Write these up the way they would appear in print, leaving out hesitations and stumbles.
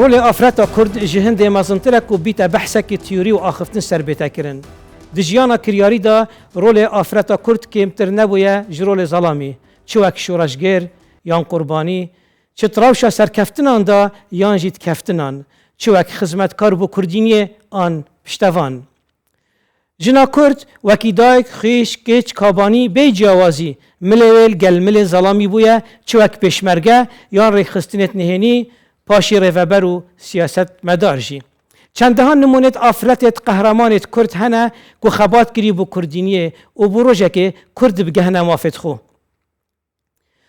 رول افراتا کرد جهند مازنترک و بیت بحثک تیوری و آخفتن سر بیتا کرن. دجیانا کریاری دا رول افراتا کرد کمتر نبویه جرول ظلامی، چوک شورشگر یان قربانی، چه تراوشا سرکفتنان دا یان جید کفتنان، چوک خدمتکار بو کردینی آن پشتوان. جنا کرد وکی دایک خیش کچ کابانی بی جوازی ملویل گل مل ظلامی بویه چوک پیشمرگه یان ریخستنت نهینی پاشی ریوبر و سیاست مدار جی. چندهان نمونت افرتت قهرمانت کرد هنه که خبات کری بو کردینیه و بروژه که کرد بگهنه موافد خو.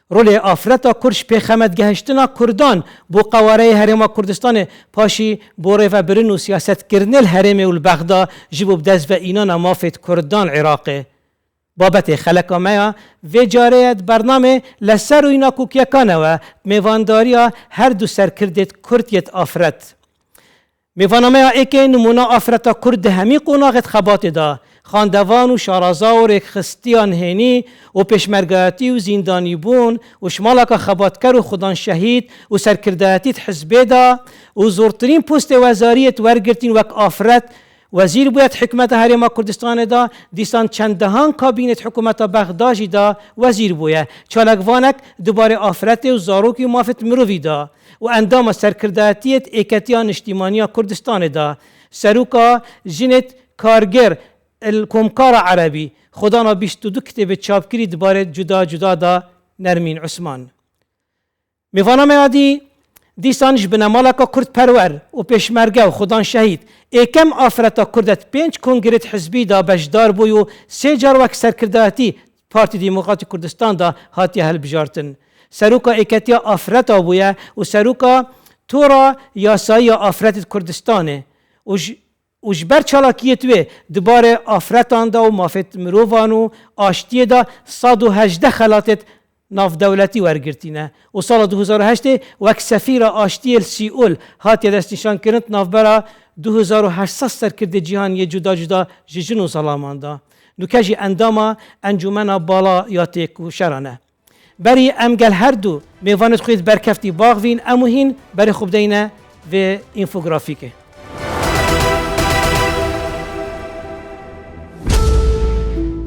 رول افرتا کرش پیخمت گهشتنا کردان بو قواره حرم کردستان پاشی بو ریوبرن و سیاست کرنل حرم و البغدا جبو بدز و اینان موافد کردان عراقه. بابت خلق مایا و جاریت برنامه لسر و اینا کوکیکانه و میوانداریا هر دو سر کردت کردیت آفرت. میوانامه ایکه نمونا آفرتا کرد همی قناغت خبات دا خاندوان و شارازا و ریخستیان هینی و پشمرگاتی و زیندانی بون و شمالک خباتکر و خودان شهید و سرکرداتیت حزبه دا و زورترین پست وزاریت ورگرتین وک آفرت وزیر باید حکمت حرم کردستان دا دیسان چندهان کابینت حکومت بغدادی دا وزیر باید چالکوانک دوباره آفرت و زاروکی موافت مروی دا و اندام سرکرداتیت ایکتیان اجتماعی کردستان دا سروکا جنت کارگر الکمکار عربی خدانا 22 کتاب چاپ کری دوباره جدا جدا دا نرمین عثمان. میوانم یادی دیسانش بنمالکا کرد پرور و پیشمرگه و خدان شهید ایکم آفرتا کردت 5 کنگرت حزبی دا بجدار بوی و 3 جار وک سرکرداتی پارتی دموکراتی کردستان دا هاتی هل بجارتن. سروکا ایکتیا آفرتا بویه و سروکا تورا یاسایی آفرت کردستانه و جبر چالاکیت وی دوباره آفرتان دا و مافت مروفان و آشتی دا 118 خلاتت ناف دولتی ورگرتینه و سال 2008 وک سفیر آشتی سیئول هاتی دست نشان کرد ناف برا 2800 سرکرد جهانی جدا جدا جن و سلامان دا نوکجی انداما انجمن بالا یاتیک و شرانه بری امگل هر دو میوانت خوید برکفتی باغوین اموهین بری خوب دینه و اینفوگرافیکه.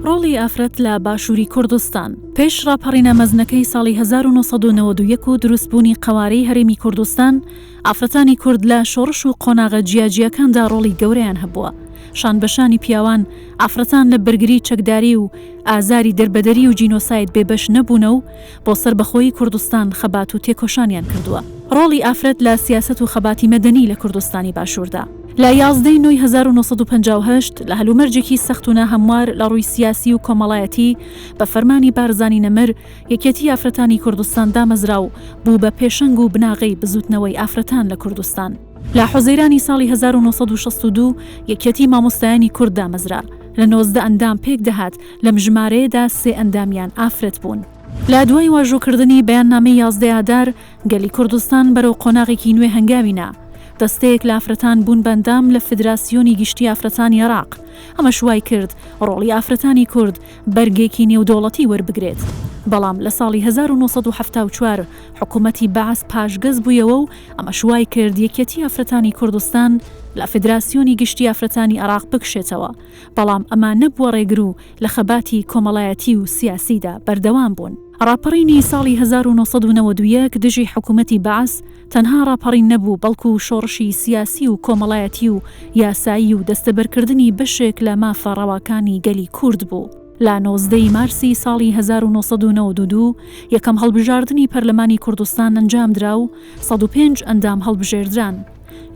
ڕۆڵی ئافرەت لە باشووری کوردستان پێش ڕاپەڕینە مەزنەکەی ساڵی 1991 و دروستبوونی قەوارەی هەرێمی کوردستان ئافرەتانی کورد لە شۆڕش و قۆناغە جیاجیەکاندا ڕۆڵی گەورەیان هەبووە. شانبەشانی پیاوان ئافرەتان لە بەرگری چەکداری و ئازاری دەربەدەری و جینۆساید بێبەش نەبوونە و بۆ سەربەخۆیی کوردستان خەبات و تێکۆشانیان کردووە. ڕۆڵی ئافرەت لە سیاسەت و خەباتی مەدەنی لە کوردستانی باشووردا لە 11 نۆی 1958 لە هەلومەرجێکی سەختونە هەموار لە ڕووی سیاسی و کۆمەڵایەتی بە فەرمانی بارزانی نەمر یەکێتی ئافرەتانی کوردستان دامەزرا و بوو بە پێشەنگ و بناغەی بزوتنەوەی ئافرەتان لە کوردستان. لە حوزەیرانی ساڵی 1962 یەکێتی مامۆستایانی کورد دامەزرا لە 19 ئەندام پێک دەهات لەم ژمارەیەدا 3 ئەندامیان ئافرەت بوون. لە دوای واژۆکردنی بەیاننامەی 11 ئادار گەلی کوردستان بەرەو قۆناغێکی نوێ هەنگاوینا. دەستەیەک لە ئافرەتان بوون بەندام لە فدراسیۆنی گشتی ئافرەتانی عێراق ئەمە شوای کرد ڕۆڵی ئافرەتانی کورد بەرگێکی نێودەوڵەتی وەربگرێت. بەڵام لە ساڵی 1974 حکوومەتی بەعەس پاشگەز بوویەوە و ئەمە شوای کرد یەکێتی ئافرەتانی کوردستان لە فدراسیۆنی گشتی ئافرەتانی عێراق بکشێتەوە. بەڵام ئەمە نەبووە ڕێگر و لە خەباتی کۆمەڵایەتی و سیاسیدا بەردەوام بوون. ڕاپەڕینی ساڵی 1992 دژی حکوومەتی بەعەس تەنها ڕاپەڕین نەبوو بەڵکو شۆڕشی سیاسی و کۆمەڵایەتی و یاسایی و دەستەبەرکردنی بەشێک لە مافەڕەواکانی گەلی کورد بوو. لە 19 مارسی ساڵی 1992 یەکەم هەڵبژاردننی پەرلەمانی کوردستان ئەنجامدرا و 105 ئەندام هەڵبژێردران.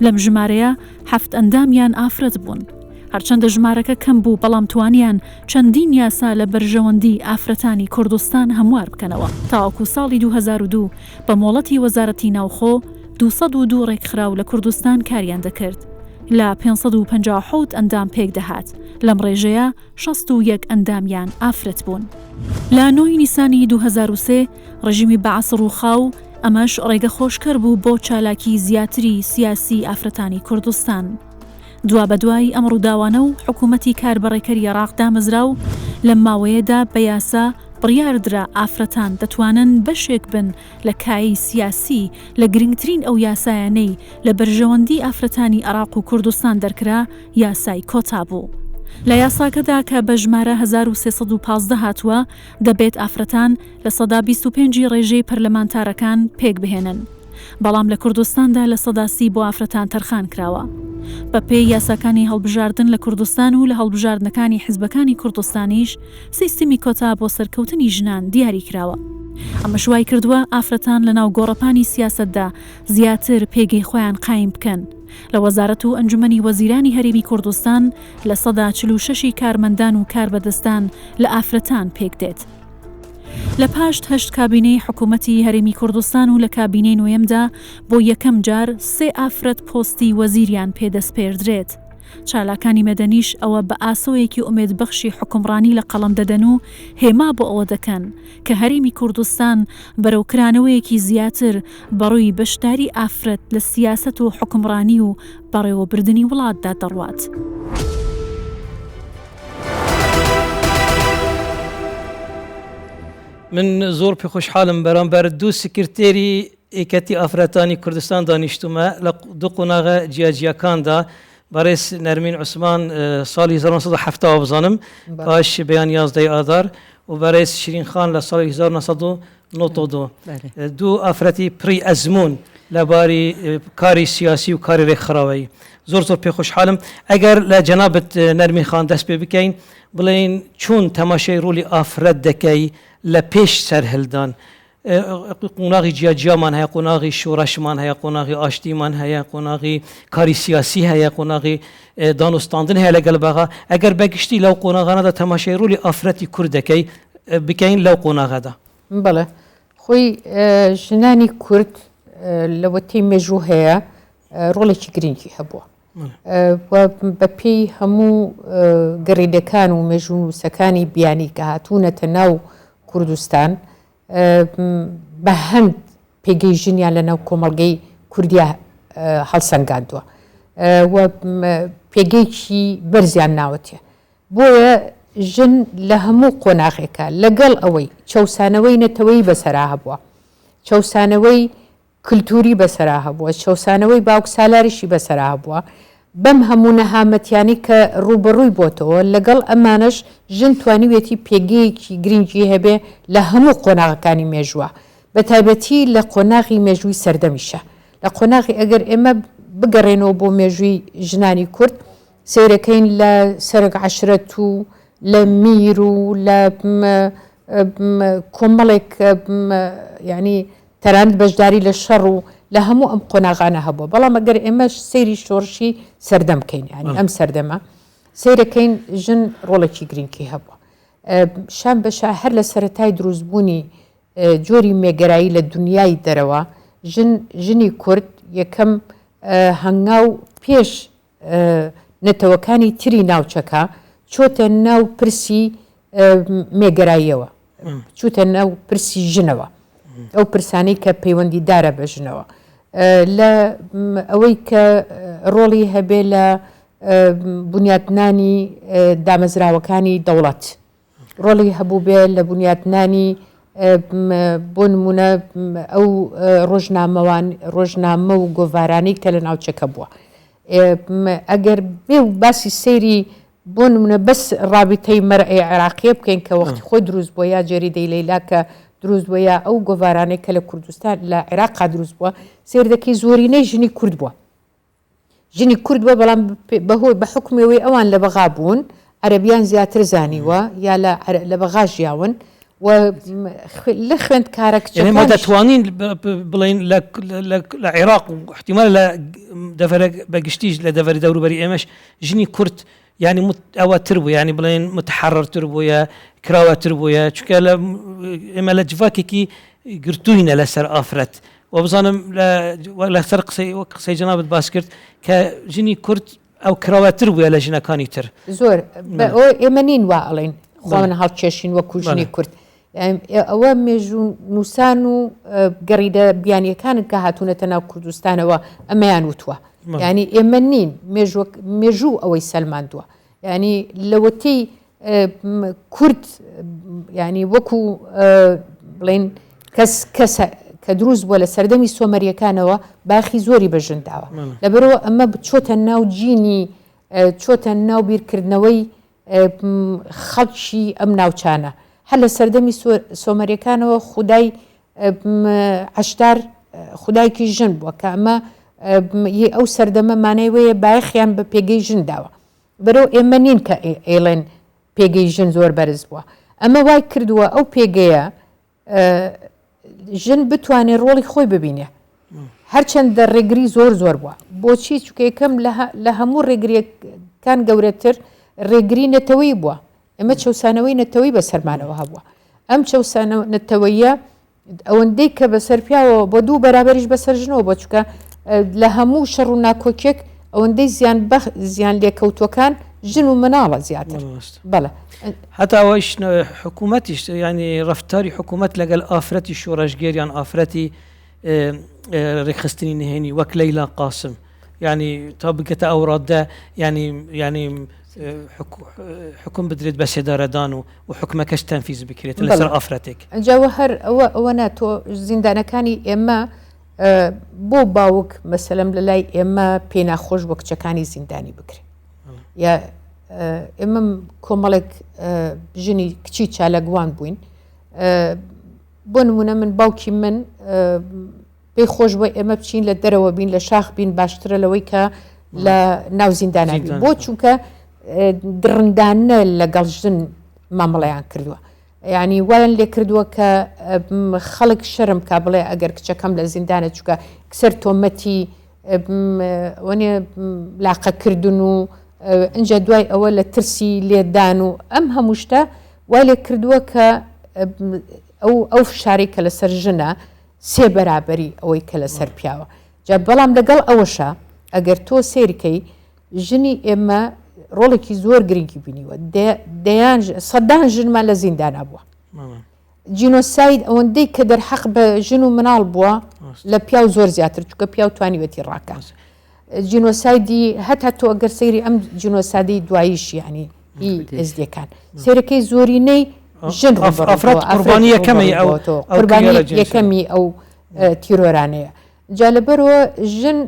لەم ژمارەیە 7 ئەندامیان ئافرەت بوون. هەرچەندە ژمارەکە کەم بوو بەڵام توانیان چەندین یاسا لە بەرژەوەندی ئافرەتانی کوردستان هەموار بکەنەوە. تاوەکو ساڵی 2002 بە مۆڵەتی وەزارەتی ناوخۆ 202 ڕێکخراو لە کوردستان کاریان دەکرد. لە 557 ئەندام پێک دەهات. لەم ڕێژەیە 61 ئەندامیان ئافرەت بوون. لە 9 نیسانی 2003 ڕژیمی بەعەس ڕووخاو ئەمەش ڕێگە خۆشکەر بوو بۆ چالاکی زیاتری سیاسی ئافرەتانی کوردستان. دوا بەدوای ئەم ڕووداوانە و حکوومەتی کاربڕێکەری عێراق دامەزرا و لەم ماوەیەدا بە یاسا بڕیاردرا ئافرەتان دەتوانن بەشێک بن لە کایی سیاسی لە گرنگترین ئەو یاسایانەی لە بەرژەوەندی ئافرەتانی عێراق و کوردستان دەرکرا یاسای کۆتا بوو. لە یاساکەدا کە بە ژمارە 1315 هاتووە دەبێت ئافرەتان لە سەدا 25 ڕێژەی پەرلەمانتارەکان پێک بهێنن. بەڵام لە کوردستاندا لە سەدا 30 بۆ ئافرەتان تەرخان کراوە. بە پێی یاساکانی هەڵبژاردن لە کوردستان و لە هەڵبژاردنەکانی حیزبەکانی کوردستانیش سیستمی کۆتا بۆ سەرکەوتنی ژنان دیاری کراوە. ئەمە شوای کردووە ئافرەتان لە ناو گۆڕەپانی سیاسەتدا زیاتر پێگەی خۆیان قایم بکەن. لە وەزارەت و ئەنجومەنی وەزیرانی هەرێمی کوردستان لە سەدا 46 کارمەندان و کاربەدەستان لە ئافرەتان پێک دێت. لە پاش 8 کابینەی حکوومەتی هەرێمی کوردستان و لە کابینەی نوێمدا بۆ یەکەم جار 3 ئافرەت پۆستی وەزیریان پێدەستپێردرێت. چالاکانی مەدەنیش ئەوە بە ئاسۆیەکی ئومێدبەخشی حکومڕانی لە قەڵەم دەدەن و هێما بۆ ئەوە دەکەن کە هەرێمی کوردستان بەرەوکرانەوەیەکی زیاتر بەڕووی بەشداری ئافرەت لە سیاسەت و حکومڕانی و بەڕێوەبردننی وڵاتدا دەڕوات. من زۆر پێ خۆشحاڵم بەرامبەر دوو سکرتێری ئێکەتی ئافرەتانی کوردستان دانیشتومە لە دوو قۆناغە جیاجیەکاندا بەڕێز نەرمین عوسمان ساڵی 1970 بزانم پاش بەیان 11 ئازار و بەڕێز شیرین خان لە ساڵی 1992 دوو ئافرەتی پڕی ئەزمون لەباری کاری سیاسی و کاری ڕێکخراوەیی. زۆر پێ خۆشحاڵم ئەگەر لە جەنابەت نەرمین خان دەست پێ بکەین بڵێن چۆن تەماشای ڕوولی ئافرەت دەکەی لە پێش سەرهەلدان. قۆناغی جیاجیامان هەیە، قۆناغی شۆڕەشمان هەیە، قۆناغی ئاشتیمان هەیە، قۆناغی کاری سیاسی هەیە، قۆناغی دانوستاندن هەیە لەگەڵ بەغا. ئەگەر بەگشتی لەو قۆناغانەدا تەماشای ڕوولی ئافرەتی کورد دەکەی بکەین لەو قۆناغەدا. بەڵێ خۆی ژنانی کورد لەوەتی مێژوو هەیە ڕۆڵێکی گرنگی هەبووە بە پێی هەموو گەڕیدەکان و مێژووسەکانی بیانی کە هاتوونەتە ناو کوردستان بە هەند پێگەی ژنیان لە ناو کۆمەڵگەی کوردیا هەڵسەنگاندووە و پێگەیکی بەرزیان ناوەتێ. بۆیە ژن لە هەموو قۆناغێکە لەگەڵ ئەوەی چەسانەوەی نەتەوەی بەسەرا هەبووە، چەسانەوەی کللتوری بەسەرا هەبووە، چەسانەوەی باوک سالاریشی بەسەرا هەبووە. بەم هەموو نەهامەتیانی کە ڕوبەڕووی بۆتەوە لەگەڵ ئەمانش ژن توانیوێتی پێگەیەکی گرنگی هەبێ لە هەموو قۆناغەکانی مێژووە، بە تایبەتی لە قۆناغی مێژووی سەردەمیشە. لە قۆناغی ئەگەر ئێمە بگەڕێنەوە بۆ مێژووی ژنانی کورد سیرەکەین لە سەرک عەشرەت و لە میر و لە کۆمەڵێک ینی تەرانت بەشداری لە شەڕ و لە هەموو ئەم قۆناغانە هەبووە. بەڵام ئەگەر ئێمەش سەیری شۆڕشی سەردەم بکەین، ینی ئەم سەردەمە سیرەکەین ژن ڕۆڵێکی گرنگی هەبووە. شان بەشە هەر لە سەرەتای دروستبوونی جۆری مێگەرایی لە دنیای دەرەوە ژنی کورد یەکەم هەنگاو پێش نەتەوەکانی تری ناوچەکە چۆتە ناو پرسی مێگەراییەوە، چوتە ناو پرسی ژنەوە، ئەو پرسانەی کە پەیوەندیدارە بە ژنەوە، لە ئەوەی کە ڕۆڵی هەبێ لە بنیاتنانی دامەزراوەکانی دەوڵەت، ڕۆڵی هەبوو بێ لە بنیاتنانی بۆ نمونە ئەو ڕۆژنامە و گۆڤارانەی کە لە ناوچەکە بووە. ئەگەر بێ و باسی سەیری بۆ نمونە بەس ڕابطەی مەرئەی عێراقیە بکەین کە وەختی خۆی دروست بووە یا جەریدەی لەیلا کە دروست بووە یا ئەو گۆڤارانەی کە لە کوردستان لە عێراقا دروست بووە سێر دەکەی زۆرینەی ژنی کورد بووە. ژنی کورد بووە بەڵام بەهۆی بە حکمەوەی ئەوان لە بەغا بوون، عەرەبیان زیاتر زانیوە یا لە بەغا ژیاون و لە خوێندکارە ئێمە دەتوانین بڵین لە عێراق و احتیمال لە دەڤەرە بەگشتیش لە دەڤەری دەوروبەری ئێمەش ژنی کورد ینی ئەوە تر بوو، ینی بڵێن متحررتر بووە، کراوەتر بووە، چونکە ئێمە لە جڤاکێکی گرتووینە لەسەر ئافرەت و بزانم لەسەر قسەی جەنابەت باس کرد کە ژنی کورد ئەو کراوەتر بووە لە ژنەکانی تر. زۆر ئێمە نین وا ئەڵێن خۆمن هەڵکێشین وەکو ژنی کورد. ئەوە مێژوو نووسان و گەڕیدە بیانیەکانت کە هاتوونەتە ناو کوردستانەوە ئەمەیان وتووە، ینی ئێمە نین مێژوو ئەوەی سەلماندووە، ینی لەوەتی کورد ینی وەکو بڵێن کەس کە دروست بووە لە سەردەمی سۆمەریەکانەوە باخی زۆری بەژنداوە لەبەرەوە ئەمە چۆتە ناو جینی چۆتە ناو بیرکردنەوەی خەڵکی ئەم ناوچانە هەر لە سەردەمی سۆمەریەکانەوە خودای عەشتار خودایکی ژن بووە کە ئەمە ئەو سەردەمە مانای وەیە باەخیان بە پێگەی ژن داوە بەرەو ئێمە نین کە ئێڵێن پێگەی ژن زۆر بەرز بووە ئەمە وای کردووە ئەو پێگەیە ژن بتوانێت ڕۆڵی خۆی ببینێ هەرچەندە ڕێگری زۆر بووە بۆچی چونکە یەکەم لە هەموو ڕێگریەکان گەورەتر ڕێگری نەتەوەی بووە ئەمە چەسانەوەی نەتەوەی بە سەرمانەوە هەبووە ئەم چەسانە نەتەوەیە ئەوەندەی کە بەسەر پیاوە بۆ دوو بەرابەریش بەسەر ژنەوە بۆ چکە لە هەموو شەڕ و ناکۆکێک ئەوەندەی زیان لێکەوتوەکان ژن و مناڵە زیاتر بەڵێ هەتاوەش حکوومەتیش ینی ڕفتاری حکوومەت لەگەڵ ئافرەتی شۆڕژگەریان ئافرەتی ڕێکخستنی نهێنی وەک لەیلا قاسم ینی تا بکەتە ئەو ڕاددا ینی حکوم بدرێت بە سێدارەدان و حکومەکەش تەنفیز بکرێت لەسەر ئافرەتێک ئەنجاوە هەر ئەوە ناتۆ زیندانەکانی ئێمە بۆ باوک مەسەلەم لە لای ئێمە پێناخۆش بۆ کچەکانی زیندانی بکرێت یا ئێمە کۆمەڵێک ژنی کچی چالەگوان بووین بۆ نمونە من باوکی من پێی خۆش بۆ ئێمە بچین لە دەرەوە بین لە شاخ بین باشترە لەوەی کە لە ناو زیندانە بین بۆ چونکە درڕندانە لەگەڵ ژن مامەڵەیان کردووە یعنی وایان لێ کردووە کە خەڵک شەرم کا بڵێ ئەگەر کچەکەم لە زیندانە چووکە کسەر تۆمەتی وەنێ لاقەکردن و ئەنجا دوای ئەوە لە ترسی لێدان و ئەم هەموو شتە وای لێ کردووە کە ئەو فشاری کە لەسەر ژنە سێ بەرابەری ئەوەی کە لەسەر پیاوە جا بەڵام لەگەڵ ئەوەشە ئەگەر تۆ سێریکەی ژنی ئێمە ڕۆڵێکی زۆر گرنگی بینیوە سەدان ژنمان لە زیندانا بووە جینۆساید ئەوەندەی کە دەرحەق بە ژن و مناڵ بووە لە پیاو زۆر زیاتر چکە پیاو توانیوەتی ڕاکە جینۆسایدی هەتا تۆ ئەگەر سەیری ئەم جینۆسادی دواییش ینی ئێزدیەکان سێرەکەی زۆرینەی ژن قوربانی یەکەمی ئەو تیرۆرانەیە جا لەبەرەوە ژن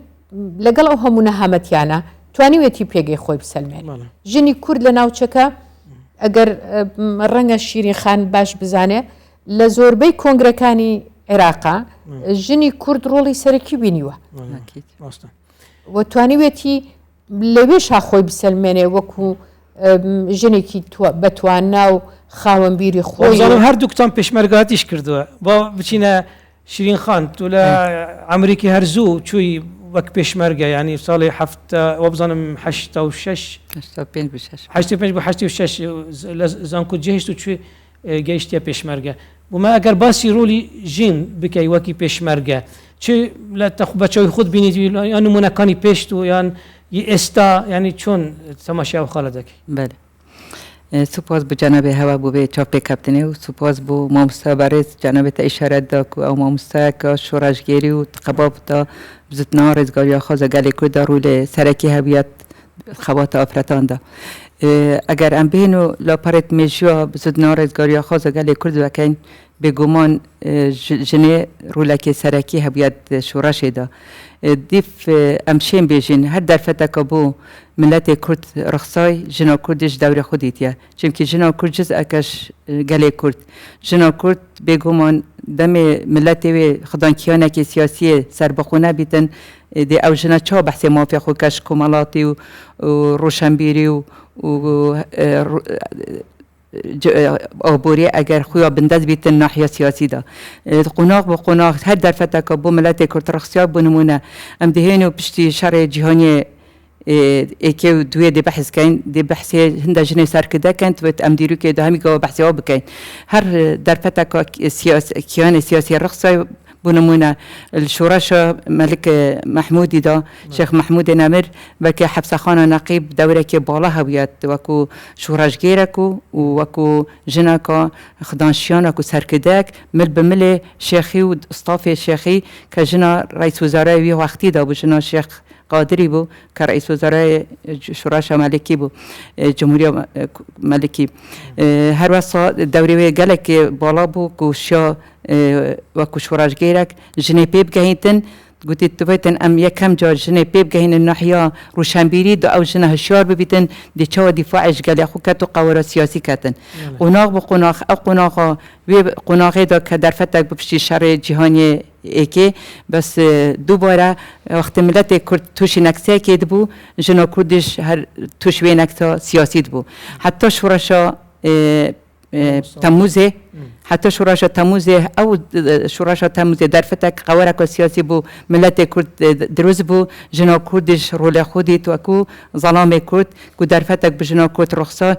لەگەڵ ئەو هەموو نەهامەتیانە توانیوێتی پێگەی خۆی بسەلمێن ژنی کورد لە ناوچەکە ئەگەر ڕەنگە شیرین خان باش بزانێ لە زۆربەی کۆنگرەکانی عێراقا ژنی کورد ڕۆڵی سەرەکی بینیوە و توانیوێتی لەوێشا خۆی بسەلمێنێ وەکو ژنێکی بەتواننا و خاوەنبیری خۆی هەردووکتان پێشمەرگاتیش کردووە بۆ بچینە شیرین خان تو لە ئەمریکی هەرزوو چووی وەک پێشمەرگە ینی ساڵی وە بزانم 86 لە زانکو جێهشت و کوێ گەیشتە پێشمەرگە بوومە ئەگەر باسی ڕۆلی ژین بکەی وەکی پێشمەرگە چ لە بەچەوی خودت بینیت یان نمونەکانی پێشت و یان ئێستا ینی چۆن تەماشا و خاڵە دەکەی بەێ سوپاس بۆ جەنابێ هەوا بۆ بێ چاپێ کەپتنێ و سوپاس بۆ مامۆستا بەڕێز جەنابێتە ئیشارەت دا و ئەو مامۆستایەکە شۆڕژگێری و تقەبابتە بزتنا ڕێزگاریە خۆزە گەلێ کووردا ڕوو لێ سەرەکی هەبیەت خەباتە ئافرەتاندا ئەگەر ئەم بێن و لاپەرێت مێژووە بزتنا ڕێزگاریە خۆزە گەلێ کورد دەکەین بێگومان ژنێ ڕوولەکی سەرەکی هەبیەت شۆڕەشێدا دیف ئەم شێن بێژین هەر دەرفەتەکە بۆ ملەتێ کورد ڕخسای ژنە کوردیش دەورە خودیتە چونکی ژنە کورد جز ئەکەش گەلێ کورد ژنە کورد بێگومان دەمێ ملەتێوێ خدانکیانێکی سیاسیە سەربەخۆنە بیتن دێ ئەو ژنە چا بەحسێ مافیا خۆ کەش کۆمەڵاتی و ڕۆشنبیری و ئەوبۆری ئەگەر خویا بندەست بیتن ناحیە سیاسیدا قۆناغ بۆ قۆناغ هەر دەرفەتەکە بۆ ملەتێ کورد ڕخسیا بۆ نمونە ئەم دهێن و پشتی شەڕێ جیهانیە ئێکێ و دوێ دێ بەحسکەین دێ بەحسێ هەندە ژنێ سەرکردەکەن توێت ئەم دیروکێ دا هەمیگەوە بەحسیەوە بکەین هەر دەرفەتەکە کیانێ سیاسی ڕخسای بۆ نمونە شۆڕەشە مەلک مەحمودی دا شێخ مەحمودی نەمر بەکە حەبسەخانە نەقیب دەورێکی باڵا هەبوویەت وەکو شۆڕەژگێرەک و وەکو ژنەکە خدانشیانەک و سەرکردەک مل بە ملێ شێخی و ئستافێ شێخی کە ژنە ڕئیس وەزارای وی وەختیدا بوو ژنە شێخ قادری بو که رئیس وزراء شورای ملکی بو جمهوری ملکی هر وسا دوره گلک بالا بو کوشا و کوشوراج گیرک جنی پیب گهیتن قلت تبيتن أم يكم جار جنة بيب جهين الناحية روشنبيري دو أو جنة هشيار ببيتن دي شوا دفاعش قال يخو كتو قوارا سياسي كتن قناغ بقناغ أو قناغ قناغ دا كدر فتك ببشي شر جهاني إيكي بس دوباره وقت ملت کرد توش نکسه کد بو جنو کردش هر توش وی نکسه سیاسی بو حتی شورشا تموزه حتی شورش تموزه او شورش تموزه در فتک قوارک سیاسی بو ملت کرد دروز بو جنا کردش رول خودی تو اکو ظلام کرد کو در فتک بجنا کرد رخصا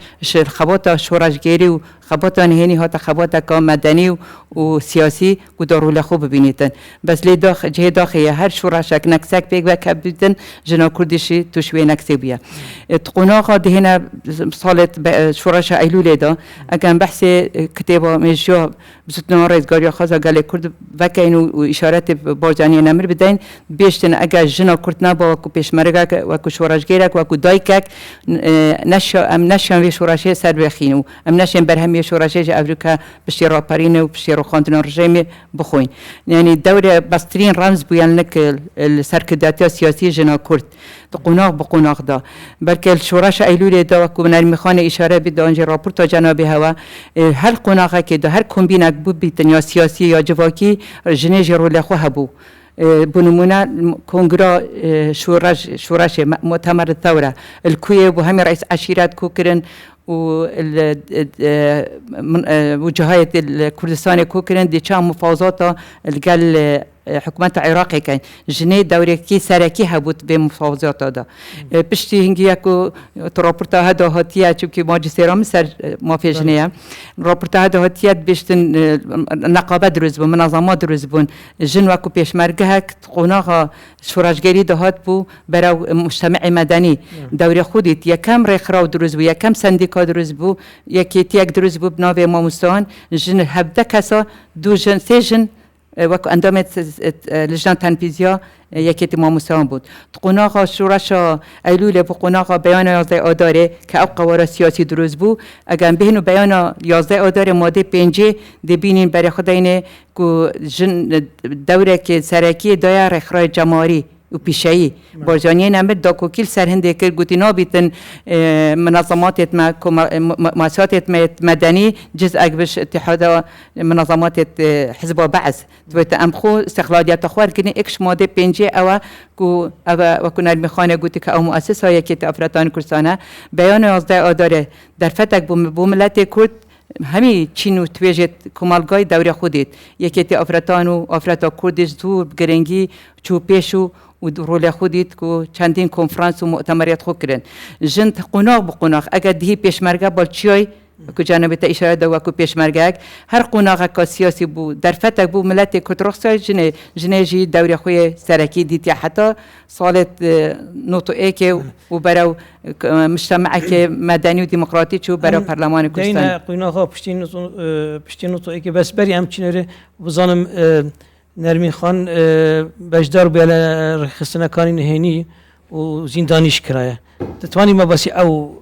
خبات شورش گیری و خبات نهینی هات خبات که مدنی و سیاسی کو در رول خوب ببینیدن بس لی داخل جه داخل هر شورشک نکسک بیگ و کبیدن جنا کردشی توشوی نکسی بیا تقناقا دهنا صالت شورش ایلوله دا اگر بحث کتابا مجا بزودنا رئیس گاری خازا گله کرد وکین و اشارت بارجانی نمر بدین بیشتن اگر جنا کرد نبا و پیشمرگک و شورشگیرک و دایکک نشان وی شورشه سر بخینو ام نشان برهمی شورشه جا افریقا بشی راپرین و بشی روخاندن رژیم بخوین یعنی دور بسترین رمز بیان لک سرکرداتی سیاسی جنا کرد قناق بقناق دا بلکه شورش ایلول دا و نرمی خان اشاره بده آنجا راپورت جناب هوا هر قناقه که دا هر کمبینک بود بیتن یا سیاسی یا جواکی جنیج رول خو هبو بنمونه کنگرا شورش مؤتمر الثوره الكويه وهم رئيس عشيرات كوكرن وجهاية الكردستان كوكرن دي كان مفاوضات القال حكومة العراق كان جنيه دوري كي سركي هبوت بمفاوضات هذا بشتي هنجي أكو رابورتا هذا هاتيا شوكي ماجستير مصر ما في جنيه رابورتا هذا هاتيا بشتن نقابة دروز بون منظمات دروز بون جن وكو بيشمرجها قناها شورشگری دهات بو برای مجتمع مدنی دوره خودت یکم رخراو دروز بو یکم سندیکا دروز بو یکی تیک دروز بو بناو ماموستان جن هبده کسا دو جن سه جن وكو اندامت لجنة تنفيذية يكيت ماموسان بود قناغا شورشا ايلول بو قناغا بيان 11 آذر که او قوارا سیاسی دروز بو اگر بهنو بيان 11 آذر ماده 5 دی بینین برای خداینه کو جن دوره که سرکی دایا رخرای جماری و پیشایی بارجانی نمید دا کوکیل سرهنده کرد گوتی نابیتن منظمات مؤسسات مدنی جز اگبش اتحاد منظمات حزب بعث تویت امخو استقلالیت خوار کنی اکش ماده 5 او وکو نرمی خانه گوتی که او مؤسس های که افراتان کردستانه بیان 11 آذر در فتک بو ملت کرد همی چین و تویجت کمالگای دوره خودت یکی تی افراتان و افراتا کردش زور گرنگی چو پیشو و رول خودت کو چندین کنفرانس و مؤتمرات خود کردن جنت قناق بقناق اگر دهی پیشمرگه بالچیای کو جانب تا اشاره دو کو پیشمرگه هر قناق کا سیاسی بو در فتک بو ملت کترخصای جنجی دوره خوی سرکی دیت حتی سالت نوتو ایک و برای مجتمع که مدنی و دموکراتی چو برای پارلمان کردستان دین قناق پشتی نوتو ایک بس بری همچنین بزنم نرمین خان بجدار بیال رخصتنا کانی نهینی و زندانیش کرایه تتوانی ما بسی او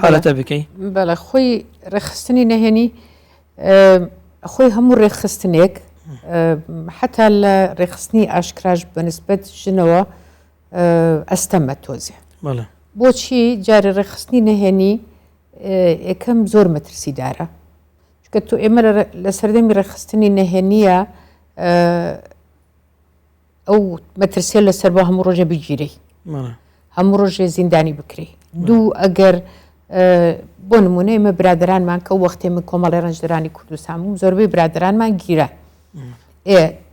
حالته بکی بله خوی رخصتنی نهینی خوی همون رخصتنیک حتی الرخصتنی اشکراج بنسبت جنوا استمت توزیع بله بوچی جار رخصتنی نهینی کم زور مترسی داره چون تو امر لسردمی رخصتنی نهینیه او مترسي لسر با هم روجه بجيري هم روجه زنداني بكري دو اگر بونمونه ما برادران من که وقتی من کامل رنجدرانی کردستان زوربی برادران من گیره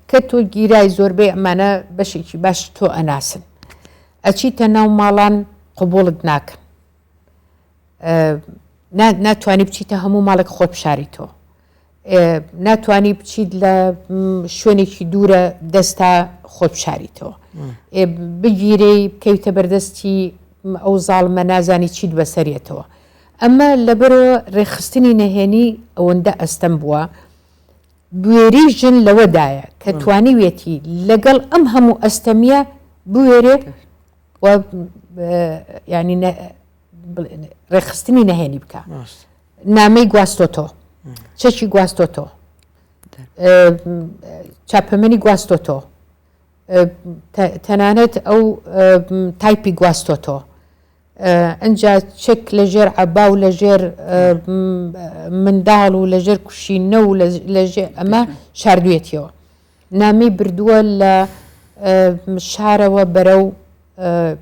کتو گیره زوربی منه بشی باش تو اناسن اچی تناو مالان قبولت ناکن نتوانی بچی تا همو مالک خود بشاری تو نتوانی بچید لشونی که دوره دستا خود بشاری تو بگیری کیت بردستی او ظالم نازانی چید بسریه تو اما لبرو رخصتنی نهینی اونده استنبوا بویری جن لودایه کتوانی ویتی لگل ام همو استمیه بوێرێ و ینی ڕێخستنی نەهێنی بکە نامەی گواستۆتۆ چەکی گواستۆتۆ چاپەمەنی گواستۆتۆ تەنانەت ئەو تایپی گواستۆتۆ ئەنجا چێک لەژێر عەبا و لەژێر منداڵ و لەژێر کوشینە و لەژێر ئەمە شاردوێتیەوە نامی بردووە لە شارەوە بەرەو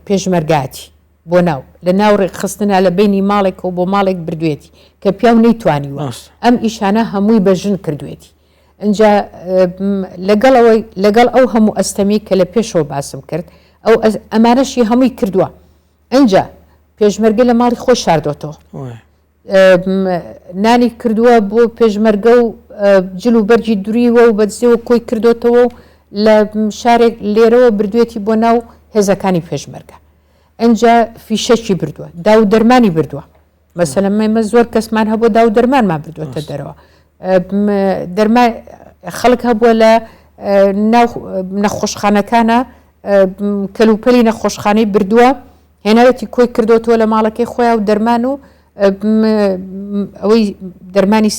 پێشمەرگاتی بۆ ناو لە ناو ڕێخستنە لە بینی ماڵێک و بۆ ماڵێک بردوێتی کە پیا و نەیتوانیوە ئەم ئیشانە هەمووی بەژن کردوێتی ئەنجا لەگەڵ ئەو هەموو ئەستەمی کە لە پێشەوە باسم کرد ئەو ئەمانەشی هەمووی کردووە ئەنجا پێشمەرگە لە ماڵی خۆی شاردۆتەوە نانی کردووە بۆ پێشمەرگە و جل و بەرجی دووریوە و بەدزێەوە کۆی کردوتەوە لە شارێک لێرەوە بردوێتی بۆ ناو هێزەکانی پێشمەرگە ئەنجا فیشەکی بردووە دا و دەرمانی بردووە مەسەلەن مەمە زۆر کەسمان هەبوو دا و دەرمانمان بردووەتە دەرەوە خەڵک هەبووە لە ناو نەخۆشخانەکانە کەلوپەلی نەخۆشخانەی بردووە هێناوەتی کۆی کردوتەوە لە ماڵەکەی خۆیان و دەرمان و ئەوەی دەرمانی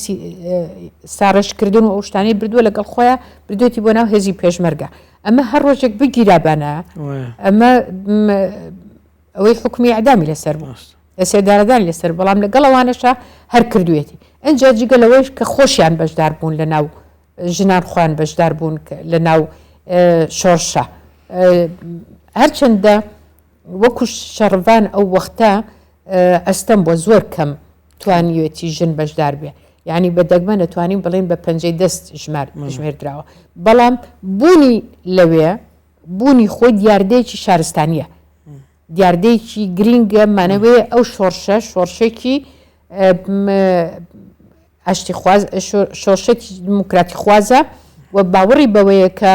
ساڕشکردن و ئەو شتانەی بردووە لەگەڵ خۆیان بردوێتی بۆ ناو هێزی پێشمەرگە ئەمە هەر ڕۆژێک بگیرابانە ئەمە ئەوەی حکومی ئەعدامی لەسەر بوو سێدارەدانی لەسەر بەڵام لەگەڵەوانەشە هەر کردوێتی ئەنجا جگە لەوەیش کە خۆشیان بەشدار بوون لە ناو ژنان خوان بەشدار بوون لە ناو شۆڕشە هەرچەندە وەکو شەڕڤان ئەو وەختە ئەستەم بۆ زۆر کەم توانیوێتی ژن بەشدار بێ یعنی بە دەگمە نەتوانین بڵێن بە پەنجەی دەست ژمێردراوە بەڵام بوونی لەوێ بوونی خۆی دیاردەیەکی شارستانیە دیاردەیەکی گرینگە مانەوێ ئەو شۆڕشێکی شۆڕشێکی دموکراتی خوازە و باوەڕی بەوەیە کە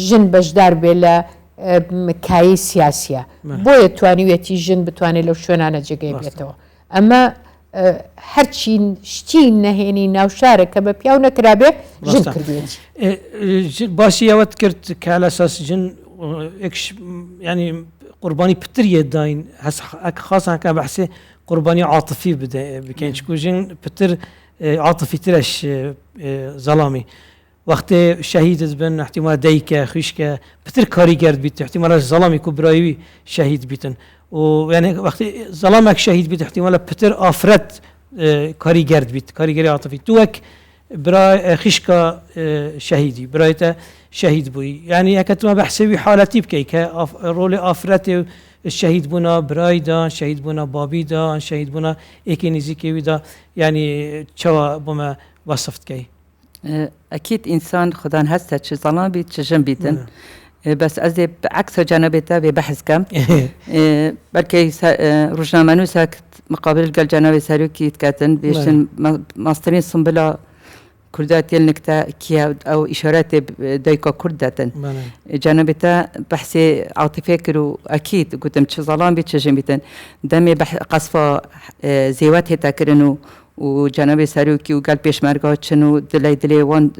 ژن بەشدار بێ لە کایی سیاسیە بۆیە توانیوێتی ژن بتوانێت لەو شوێنانە جێگەی بێتەوە ئەمە هەرچی شتی نەهێنی ناوشارە کە بە پیاو نەکرابێ ژن کردوێت باسی ئەوەت کرد کە لە ئەساس ژن ینی قوربانی پتریە داین خاصان کە بەحسێ قوربانی عاطفی بکەین چکو ژن پتر عاطفی ترش زەڵامی وقتی شهید بن احتمال دایکه خوشکه پتر کاریگر بیت احتمال ظلامی کو برایوی شهید بیتن و یعنی وقتی ظلامک شهید بیت احتمال پتر آفرت کاریگر بیت کاریگری عاطفی تو اک برای خوشکا شهیدی برای تا شهید بوی یعنی اکتما بحثی حالتی بکی که رول آفرت شهید بونا برای دا شهید بونا بابی دا شهید بونا اکی نزیکی دا یعنی چوا بما وصفت کی أكيد إنسان خدان هسه چه ظلام بيت چه جن بيتن بس أزي بعكس جانبته ببحث كم بلكي روجنامه ساكت مقابل قال جناب ساروكي يتكاتن بيشن ماسترين صنبلا كردات يلنكتا كيا أو إشارات دايكا كرداتن جانبته بحثي عاطفي كرو أكيد قلتم چه ظلام بيت چه جن بيتن دمي قصفة زيوات هتا كرنو و جناب ساروکی و گل پیشمرگاه چنو دلی وان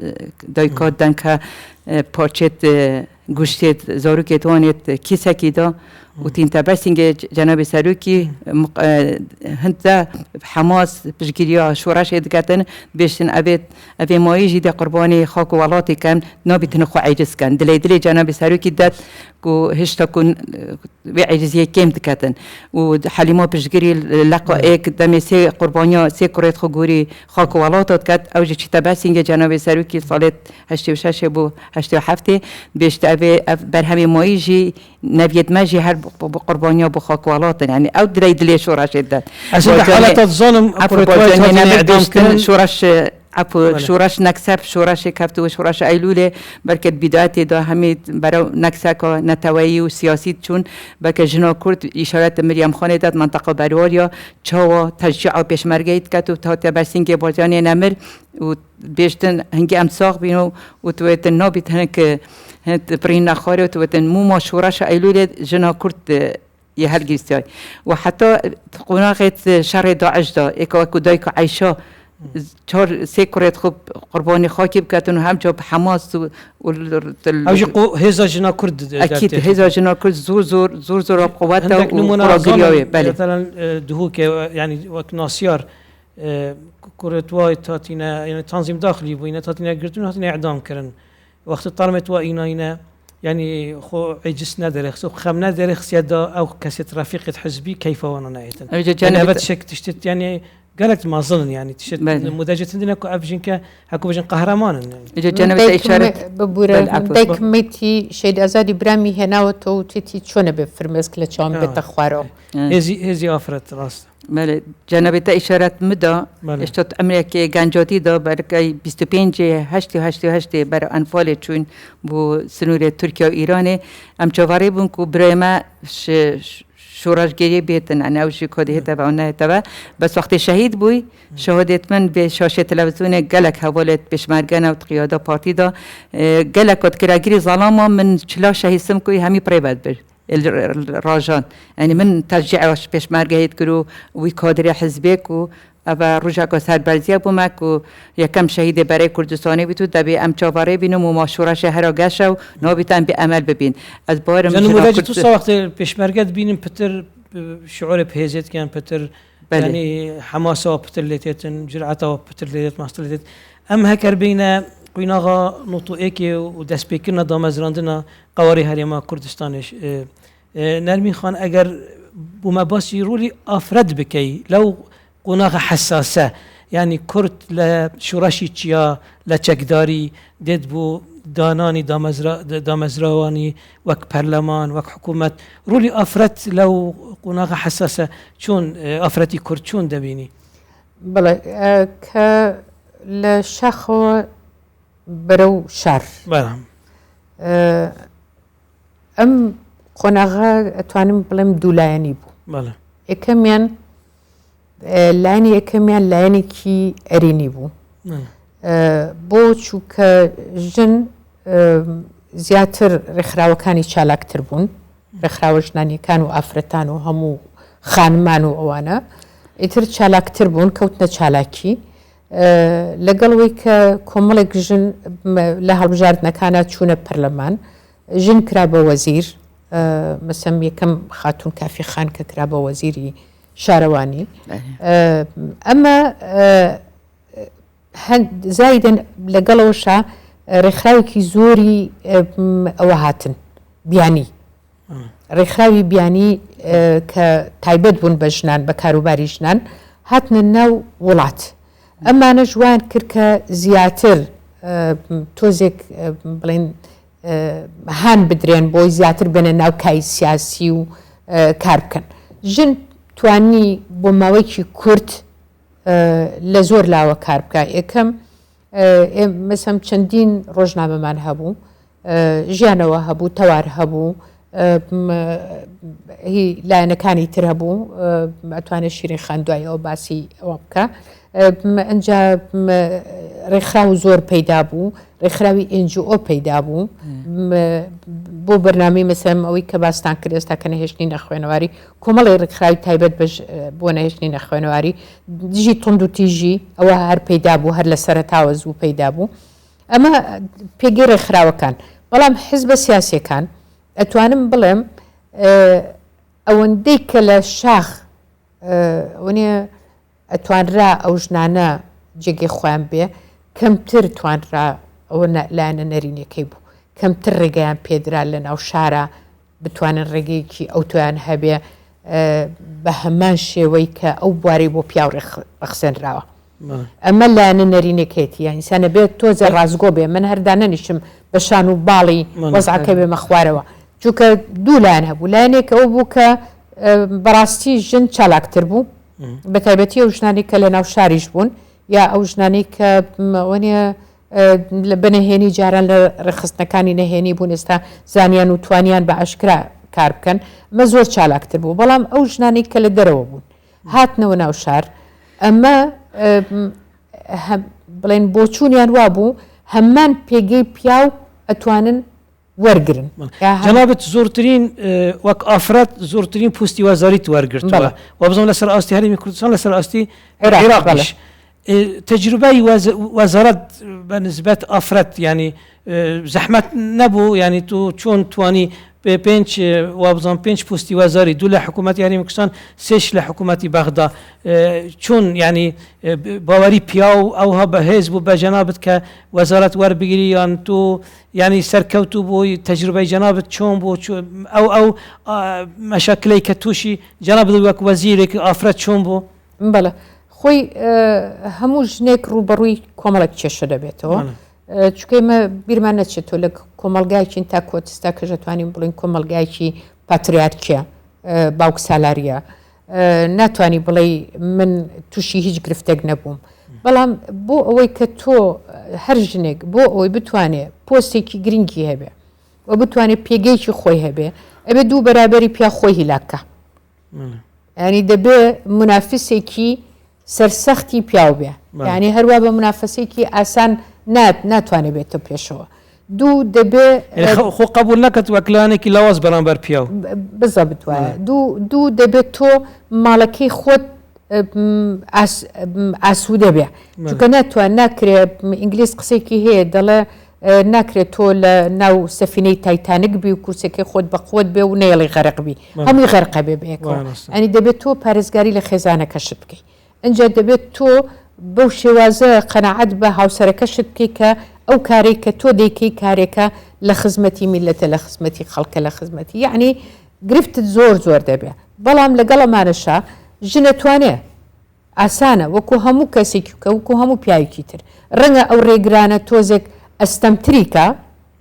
دایکات دنکه پارچت گوشتت زاروکت وانت کیسه کی دا و تین تبسینگ جناب ساروکی هنده حماس بشگیریا شورش ادگتن بیشتن اوی مایجی ده قربانی خاک و ولاتی کن نابیتن خو عجز کن دلی جناب ساروکی داد کو هشتا کن و عجزیه کم دکتن و حلیما بشگیری لقا ایک دمی سی قربانیا سی کرایت خو گوری خاک و ولاتات کد اوجی چی تبسینگ جناب ساروکی سالت 86 بو 87 بیشت اوی بر همه مایجی نبید ماجی هر قربانیا بو خاک ولاتن يعني او دلی شورش داد اصلا حالات الظلم كان شورش عفو شورش نكسب شورش كفتو وشورش ايلوله بركت بدايات دا همي برا نكسك نتوي وسياسي چون بك جنا كرد اشارات مريم خان داد منطقه برواريا چاوا تشجيع بيشمرگيت كتو تا تبسينگ بازاني نمر و بيشتن هنگي امساق بينو و تويتن نابت هنك هنت برين خاري و تويتن مو ما شورش ايلوله جنا كرد يهرگيستاي وحتى قناغت شر داعش دا اكو دايكو عيشا چهار سه کرد خوب قربانی خاکی بکتن و همچه حماس و اوجی هزا جنا کرد اكيد هزا جنا کرد زور قوته عندك نمونه وراجليوي بله مثلا دهوك يعني وك ناسيار كرت واي تاتينا يعني تنظيم داخلي وين تاتينا قرتون هاتينا اعدام كرن وقت طالمت واينا يعني خو عجزنا درخ خمنا درخ سياده او كاسه رفيقه حزبي كيف وانا نايتن انا بتشك تشتت يعني قالت ما ظن يعني تشت مداجة عندنا كو افجنك هكو بجن قهرمان اجى جانب اشاره ببورا ديك ميتي شهيد ازادي برامي هنا وتو تيتي شلون بفرمس كل شام بتخوارو هزي افرت راس بله جانب اشاره مدى اشتت امریکا گنجاتی دا برای 25 برای انفال چون بو سنور ترکیه و ایران ام چواری بون کو برما شورشگری بیتن انا وشی کدی هتا و اون هتا بس وقت شهید بوی شهادت من به شاشه تلویزیون گلک حوالت پشمرگان و قیاده پارتی دا گلک کد کراگری ظلام من چلا شهیدم کوی همی پریبد بر الراجان يعني من ترجع پشمرگه هیت کرو وی کادر حزبک و اما رجع که سربازی بومک و یکم شهید برای کردستانی بیتو دبی ام چاواره بینم و ماشوره شهر آگشه و نابیتن به عمل ببین از بارم جنو مداجی تو وقت پشمرگه بینیم پتر شعور بهزت کن پتر يعني حماسه پتر لیتن جرعته پتر لیت ماستر لیت ام هکر بین قیناغا نطو ایکی و دست بیکرنا دامزراندنا قواری هریما کردستانش نرمین خان اگر بوما باسی رولی افرد بکی لو قناغ حساسة يعني كرت لشورشي تشيا لچكداري ديد بو داناني دامزراواني وك برلمان وك حكومة رولي أفرت لو قناغ حساسة شون أفرتي كرت شون دبيني بلا ك لشخو برو شر بلا ام قناغ اتوانم بلم دولاياني بو بلا اكميان لانی کمیان لانی کی ارینی بو بو چوک جن زیاتر رخراوکانی چالاکتر بون رخراوجنانی کانو افرتانو همو خانمانو اوانا اتر چالاکتر بون کوتنا چالاکی لقلوی که کمالک جن لحال بجارد نکانا چونه پرلمان جن کرابه وزیر مثلا یکم خاتون کافی خان که کرابه وزیری شارواني اما زايدا لقلوشا رخاوي زوري اوهاتن بياني رخاوي بياني كتايبد بون بجنان بكاروباري جنان هاتن الناو ولات اما نجوان كركا زياتر توزيك بلين هان بدرين بوي زياتر بين الناو كاي سياسي و كاربكن جن توانی بۆ ماوەیەکی کورت لە زۆر لاوە کار بکە یەکەم مەسەم چەندین ڕۆژنامەمان هەبوو ژیانەوە هەبوو تەوار هەبوو هی لایەنەکانی تر هەبوو ئەتوانێت شیرین خان دوایەوە باسی ئەوە بکە ئەنجا ڕێکخراو زۆر پەیدا بوو ڕێکخراوی NGO پەیدا بوو بۆ بەرنامەی مەسەڵەن ئەوەی کە باستان کرد ئێستا کە نەهێشتنی نەخوێنەواری کۆمەڵی ڕێکخراوی تایبەت بۆ نەهێشتنی نەخوێنەواری دژی تۆند و تیژی ئەوە هەر پەیدا بوو هەر لە سەرەتاوە زوو پەیدا بوو ئەمە پێگەی ڕێکخراوەکان بەڵام حیزبە سیاسیەکان ئەتوانم بڵێم ئەوەندەی کە لە شاخ وەنیە ئەتوانرا ئەو ژنانە جێگەی خۆیان بێ کەمتر توانرا ئەوە لایەنە نەرینەکەی بوو کەمتر ڕێگەیان پێدرا لە ناو شارە بتوانن ڕێگەیەکی ئەوتۆیان هەبێ بە هەمان شێوەی کە ئەو بواری بۆ پیاو ڕەخسێنراوە ئەمە لایەنە نەرینەکەیەتی یانیسانە بێت تۆزە ڕازگۆ بێ من هەردانەنیشم بە شان و باڵی وەزعەکە بێمە خوارەوە چونکە دوو لایەن هەبوو لایەنێک ئەو بوو کە بەڕاستی ژن چالاکتر بوو بە تایبەتی ئەو ژنانی کە لە ناو شاریش بوون یا ئەو ژنانی کە وەنیە لە بنەهێنی جاران لە ڕێخستنەکانی نەهێنی بوون ئێستا زانیان و توانیان بە ئاشکرا کار بکەن ئەمە زۆر چالاکتر بوو بەڵام ئەو ژنانی کە لە دەرەوە بوون هاتنەوە ناو شار ئەمە بڵێن بۆچوونیان وا بوو هەمان پێگەی پیاو ئەتوانن وەرگرن جەنابەت زۆرترین وەک ئافرەت زۆرترین پوستی وەزاریت وەرگرتووە و بزانم لەسەر ئاستی هەرێمی کوردستان لەسەر ئاستی عێراقیش تجربه وزارت بالنسبه افراد يعني زحمت نبو يعني تو چون توانی پنج وابزان پنج پستی وزاری دو لحکومت یعنی مکسان سش لحکومتی بغداد چون يعني باوری پیاو او ها به حزب و به جنابت که وزارت ور بگیری یا تو يعني سرکوتو بو تجربه جنابت چون بو او مشاکلی که توشی جنابت وک وزیری که افراد چون بو بله خوی همو جنێک ڕوبەڕووی کۆمەڵێک کێشە دەبێتەوە چونکە ئێمە بیرمان نەچێتەوە لە کۆمەلگایەکی تا کۆتستا کە دەتوانین بڵین کۆمەلگایەکی پاتریارکیە باوک سالاریە ناتوانانی بڵێ من تووشی هیچ گرفتێک نەبووم بەڵام بۆ ئەوەی کە تۆ هەر ژنێک بۆ ئەوەی بتوانێت پۆستێکی گرنگی هەبێ و بتوانێت پێگەیکی خۆی هەبێ ئەبێ دوو بەرابەری پیا خۆی هیلاکە ینی دەبێ منافسێکی سەرسەختی پیاو بێ یعنی هەروە بە منافسێکی ئاسان ناتوانێت بێتە پێشەوە دوو دەبێ خۆ قبول نەکەت وەکلانێکی لاواز بەرامبەر پیاو بزە بتوانێت دوو دەبێت تۆ ماڵەکەی خۆت ئاسوودە بێ چونکە ناتوان ناکرێت ئینگلیس قسێکی هەیە دەڵێ ناکرێت تۆ لە ناو سەفینەی تایتانک بی و کورسەکەی خۆت بە خۆت بێ و نێڵی غەرق بی هەمووی غەرقە بێ بێکەوە ئەنی دەبێت تۆ پارێزگاری لە خێزانەکەشت بکەیت ئەنجا دەبێت تۆ بەو شێوازە قەنەعەت بە هاوسەرەکەشت بکەیت کە ئەو کارێک کە تۆ دەیکەی کارێکە لە خزمەتی میلەتە لە خزمەتی خەڵکە لە خزمەتی یعنی گرفتت زۆر دەبێ بەڵام لەگەڵ ئەمانەشە ژنەتوانێ ئاسانە وەکو هەموو کەسێکی کە وەکو هەموو پیاوێکی تر ڕەنگە ئەو ڕێگرانە تۆزێک ئەستەمتریکە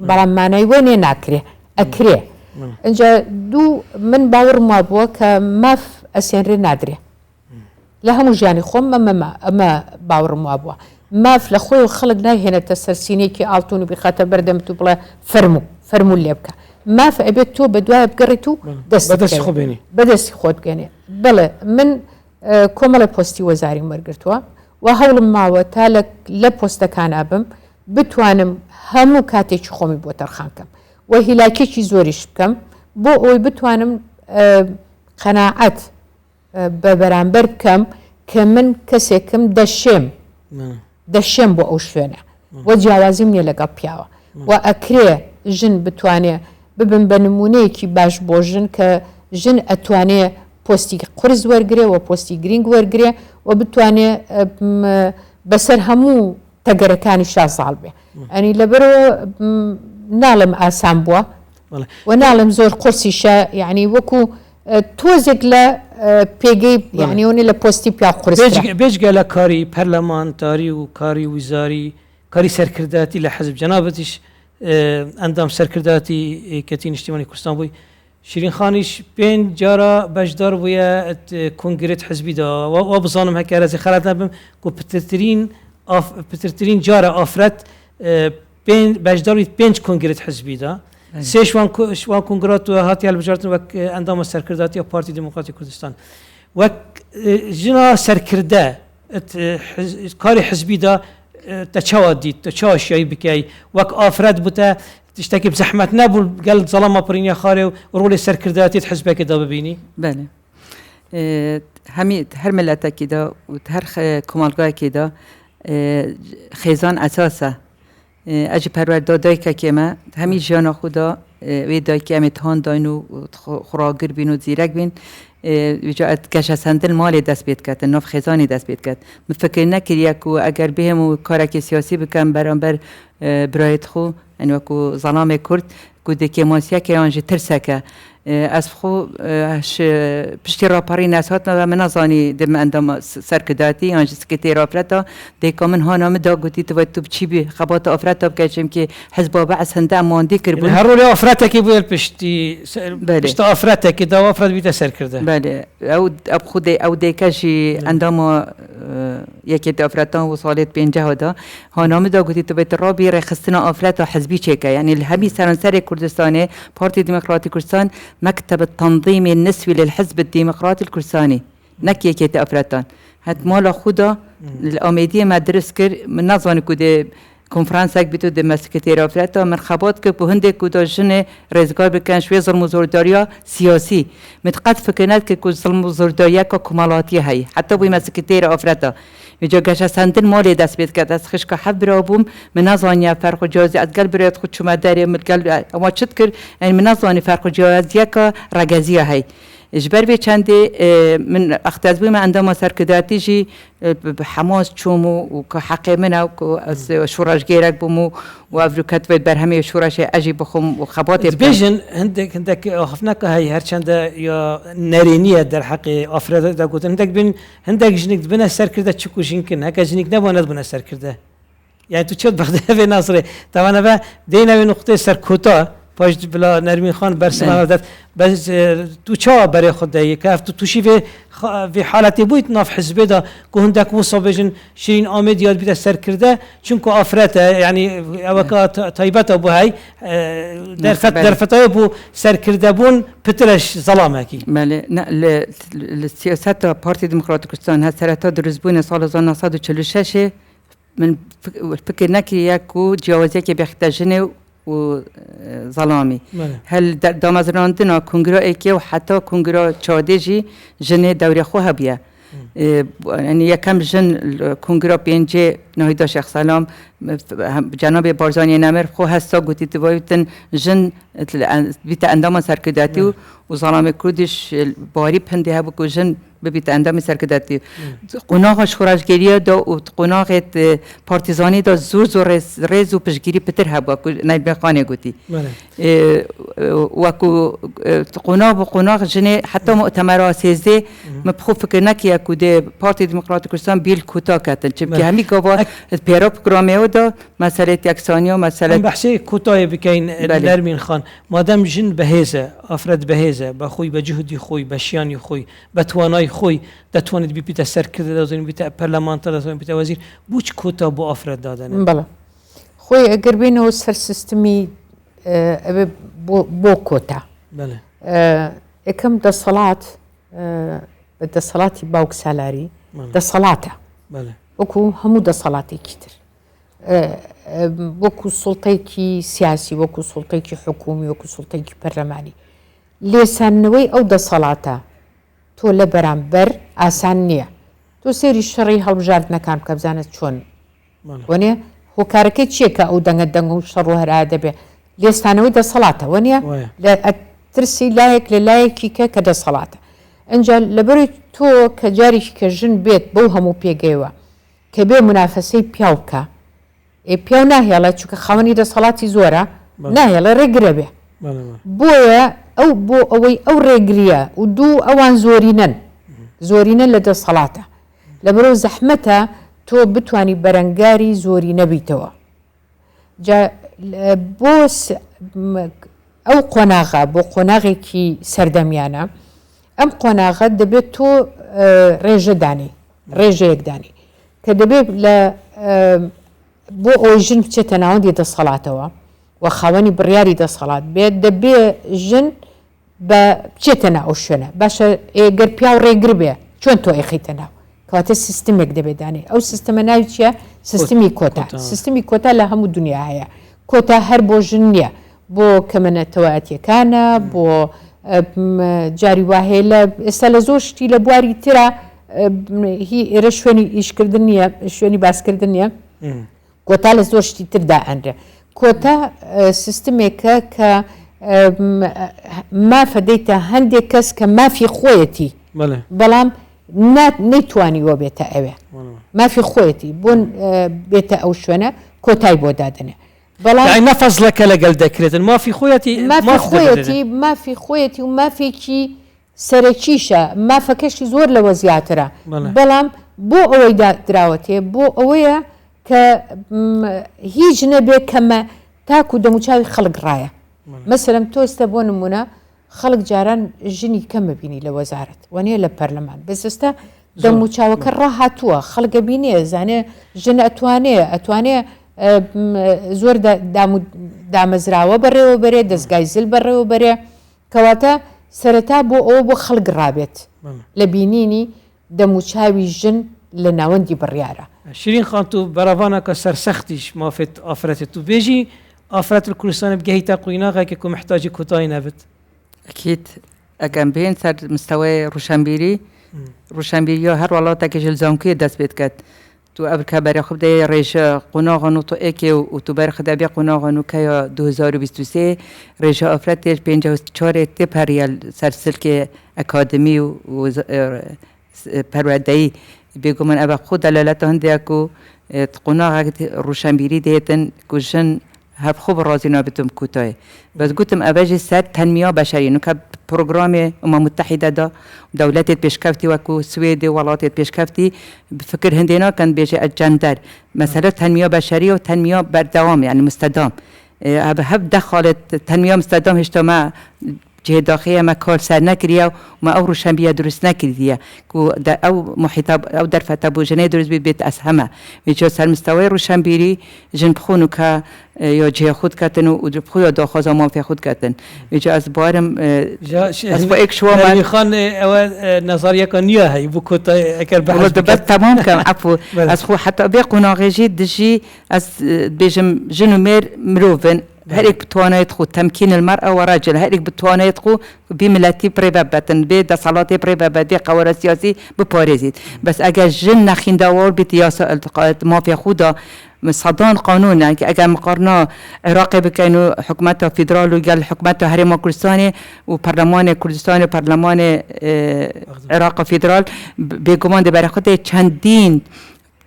بەڵام مانای وێنێ ناکرێ ئەکرێ ئەنجا دوو من باوەڕم وا بووە کە ماف ئەسێنرێ نادرێ لە هەموو ژیانی خۆم ئەمە باوەڕم وا بووە ماف لە خۆی خەڵک ناهێنێتە سەرسینێکی ئاڵتون و بخاتە بەردەمت و بڵێ فەرموو لێ بکە ماف ئەبێت تۆ بە دوایە بگەڕیت و بەدەستی خۆت بگەنێ بڵێ من کۆمەڵە پۆستی وەزاری وەرگرتووە و هەوڵم ماوە تا لە پۆستەکانە بم بتوانم هەموو کاتێکی خۆمی بۆ تەرخانکەم و هیلاکێکی زۆریش بکەم بۆ ئەوی بتوانم قەناعەت بە بەرامبەر بکەم کە من کەسێکم دەشێم بۆ ئەو شوێنە وە جیاوازیم نییە لەگەڵ پیاوە و ئەکرێ ژن بتوانێ ببن بە نمونەیەکی باش بۆ ژن کە ژن ئەتوانێ پۆستی قرس وەرگێ و پۆستی گرنگ وەرگێ و بتوانێ بەسەر هەموو تەگەرەکانی شاساڵ بێ ئەنی لەبەرەوە ناڵم ئاسان بووە و ناڵم زۆر قرسیشە یعنی وەکو تۆزێک لە پێگەی یعنیۆنی لە پۆستی پیا قرس بێژگە لە کاری پەرلەمانتاری و کاری ویزاری کاری سەرکرداتی لە حەزب جەنابەتیش ئەندام سەرکرداتی کەتی نیشتیمانی کوردستان بووی شیرین خانیش پێنج جارە بەشدار بووە کنگرێت حزبیدا و بزانم هەکارەزی خەرات نەبم و پترترین جارە ئافرەت بەشداروی پێنج کنگرێت حزبیدا سێ شوان کنگرات و هاتی هەڵبژاردن وەک ئەندامە سەرکرداتی و پارتی دموکراتی کوردستان وەک ژنا سەرکردە کاری حزبیدا تە چاوا دیت تە چاوا شیایی بکەی وەک ئافرەت بوتە تشتێکی بزەحمەت نەبوو گەل زەڵامە پڕینیا خارێ و ڕۆڵی سەرکرداتیت حزبێکێدا ببینی بله هەر ملەتێکیدا و هەر کۆمەڵگایەکیدا خێزان ئەساسە ئەجی پەروەردە دایکێکێمە هەمی ژیانە خۆدا وێ دایکی ئەمێ تۆن داین و خوراگر بین و زیرەک بین ویجا گەشە سەندل ماڵێ دەست پێت کات ناف خێزانی دەست پێت کات من فکر نەکردیە و ئەگەر بێم و کارێکی سیاسی بکەم بەرامبەر برایەت خۆ ئەنی وەکو زەڵامێ کورد ku dekêmansiyekê yan ji tirseke ez xwe piştî raparî neshatme ve min nezanî di min endama serkidatî yan ji sekretêr afreta dêka min hana min da gotî tu tu biçî bî xebata afreta bike çimkî hezba be's hinde em mandî kirbûn her rolê afretekî bûye piştî afretekî da afret bîte serkirde belê ew xudê ew dêke jî endama yekê afretan û salê pênceh da hana min da gotî tu tu rabî rêxistina afreta hezbî çêke yanî li hemî seranserê Kurdistanê Partî Demokratîk Kurdistan مكتب التنظيم النسوي للحزب الديمقراطي الكردستاني نكي أفرطان هات مالا خدا الأميدية ما درس كر من نظن كده کنفرانسک بیتو دم سکرتیر افراتا مرخبات که به هنده کودتا جن رزگار بکن شوی ظلم و زورداریا سیاسی متقد فکرند که ظلم و زورداریا که کمالاتی هی حتی بوی مسکرتیر افراتا میجا گشت سندن مالی دست بید کرد از خشک حب برابوم منازانی فرق جازی از قلب برید خود شما داری متقل اما چت کر یعنی منازانی فرق جازی که رجزیه هی اجبار به چندی من اختزبی من عندما سرکداتی جی حماس چومو و که حق منه و که شورش گیرک بمو و افریقات وید بر همه شورش عجیب بخوم و خباتی بیشن هندک آخفنا که هی هر چند یا نرینیه در حق افراد دا گفتن هندک جنگ بنا سر کرده چکوشین کن هک جنگ نباند بنا سر کرده یعنی تو چود بخده به نظره طبعا با دینا به نقطه سر کوتا پاش بلا نرمین خان برسمان داد بس تو چا برای خود دایی که تو توشی في حالتی بود ناف حزب دا که هندک مصابجن شیرین آمد یاد بیت سر کرده چون که آفرته یعنی اوقات طیبت ابو هاي در فتای بو سر کرده بون پترش ظلامه کی. بله نه السياسات بارتي ديمقراطيكستان هالسرطة درزبون سال 1946 من فكر نكي ياكو جوازية كي بيحتاجني وظلامي هل دامزراندنا کنگرا که و حتی کنگرا چادجی جن دوری خواه بیا یعنی یکم جن کنگرا پینجه نهیدا شیخ سلام جناب بارزانی نمر خو هستا گوتی تبایتن جن بیت اندام سرکداتی و ظلام کردش باری پنده ها بکو جن ببیت اندام سرکداتی قناغ شورشگیری دا و قناغ پارتیزانی دا زور ریز و پشگیری پتر ها بکو نایب خانه گوتی وکو قناغ جنه حتی مؤتمرات سیزده مبخو فکر نکیه که ده پارتی دموکراتیکستان بیل کوتا کتن چبکه همی گوا پیراب گرامیو دا مسئله یکسانی و مسئله بحثی کوتاه بکین نرمین خان مادام جن بهزه افراد بهزه با خوی به جهدی خوی به شیانی خوی به توانای خوی دتوانید بیت سر کرده دازین بیت پارلمانتر دازین بیت وزیر بوچ کوتا با افراد دادن بله خوی اگر بینه سر سیستمی بو کوتا بله اکم دا صلات دا صلاتی باوک سالاری دا صلاته بله وكو همو دا صلاتي كتر وكو سلطيكي سياسي وكو سلطيكي حكومي وكو سلطيكي برلماني لسان نوي او دا صلاته تو لبرانبر آسان نية تو سيري الشرعي هالبجارد نكام كبزانة چون ونيا هو كاركي تشيكا او دنگو شروع هراده بي لسان نوي دا صلاته ونيا ترسي لايك للايكي كدا صلاته انجا لبري تو كجاري كجن بيت بو همو بيگيوا كبير منافسي بيوكا بيو ناهيلا چوك خواني دا صلاتي زورا ناهيلا رقربه بويا او بو اوي او رقريا ودو اوان زورينن لدى صلاته لبرو زحمتها تو بتواني برنگاري زوري نبيتوا جا بوس او قناغة بو قناغي كي سردميانا ام قناغة دبتو ريجة داني ريجة يكداني كدبيب ل بو او جن بتشتناون دي دا صلاة وخواني برياري دا صلاة بيد دبي جن بتشتنا او شنا باشا ايقر بياو ريقر بيه چون تو ايخيتنا كواتا سيستمك دبي داني او سيستمنا يتشيا سيستمي كوتا سيستمي كوتا لهم الدنيا هيا كوتا هر بو جنيا بو كمان تواتي كانا بو جاري واهيلا استلزور شتي لبواري ترى هي رشوني إيش كردنيا رشوني باس كردنيا كوتا لزور شتي تردا أنره كوتا سيستميكا ك ما فديتا هندي كاس كما في خويتي بلام نتواني وبيتا أوي ما في خويتي بون بيتا أو شونا كوتاي بودادنا يعني نفذ لك لقل ذكرت ما في خويتي ما في خويتي وما في كي سرچيشا ما فكش زور لوزياترا بلام بو اوي دراوتي بو اويا ك هيج نبي كما تاكو دموچاوي خلق رايه مثلا تو استبون منا خلق جاران جني كم بيني لوزارت وني لبرلمان بس استا دموچاو كراهاتوا خلق بيني زاني جن اتواني زور دام زراوه بري وبري دزگايزل بري وبري كواتا سرتا بو او بو خلق رابط لبينيني دموچاوي جن لە ناوەندی بڕیارە. شیرین خان تو براوانك سرسختيش ما فت افرت تو بيجي افرت الكردستان بجهيتا قويناغا كيكو محتاج كوتاي نبت. اكيد اگم بین سر مستوى روشنبیری هر ولایت که جلزامکی دست بید کرد تو ابر کبری خوب ده ریشه قناغانو تو اکی و تو بر خدابی قناغانو که 2023 ریشه افرادش 54 تپریال سرسلک اکادمی و پروردهی بگو من ابر خود دلالت هنده اکو قناغ روشنبیری دیتن کشن هب خوب رازی نابتم کوتاه بس گفتم اوجه سر تنمیه بشری نکه پروگرام متحده دا دولت پیشکفتی وکو سوئد ولایت پیشکفتی فکر هندینا کن بیشه اجندر مثلا تنمیه بشری و تنمیه بردوام یعنی مستدام هب دخالت تنمیه مستدام هشتما جه داخلی ما کار سر نکریه و ما او روشنبیه درست نکریه که او محیط او در فتابو جنه درست بیت از همه میشه سر مستوی روشنبیری جن بخونو که یا جه خود کتن و بخو یا داخواز موافق خود کتن میشه از بارم از با ایک شما من خان نظریه کنیه هی بکوتا اکر بحث بس تمام کم عفو از خو حتی بی قناغی دجی از بیجم جنو میر مروفن هر یک بتوانید خود تمکین المرأة و رجل هر یک بتوانید خود بملتی پریبا بتن به دستالات پریبا بدی قوار سیاسی بپارزید بس اگر جن نخیندوار بیت یاسا مافیا خودا صدان قانون اگر مقارنه عراق بکنو حکومت فدرال و گل حکومت هرم کردستان و پارلمان کردستان و پارلمان عراق فدرال بگمان بر خود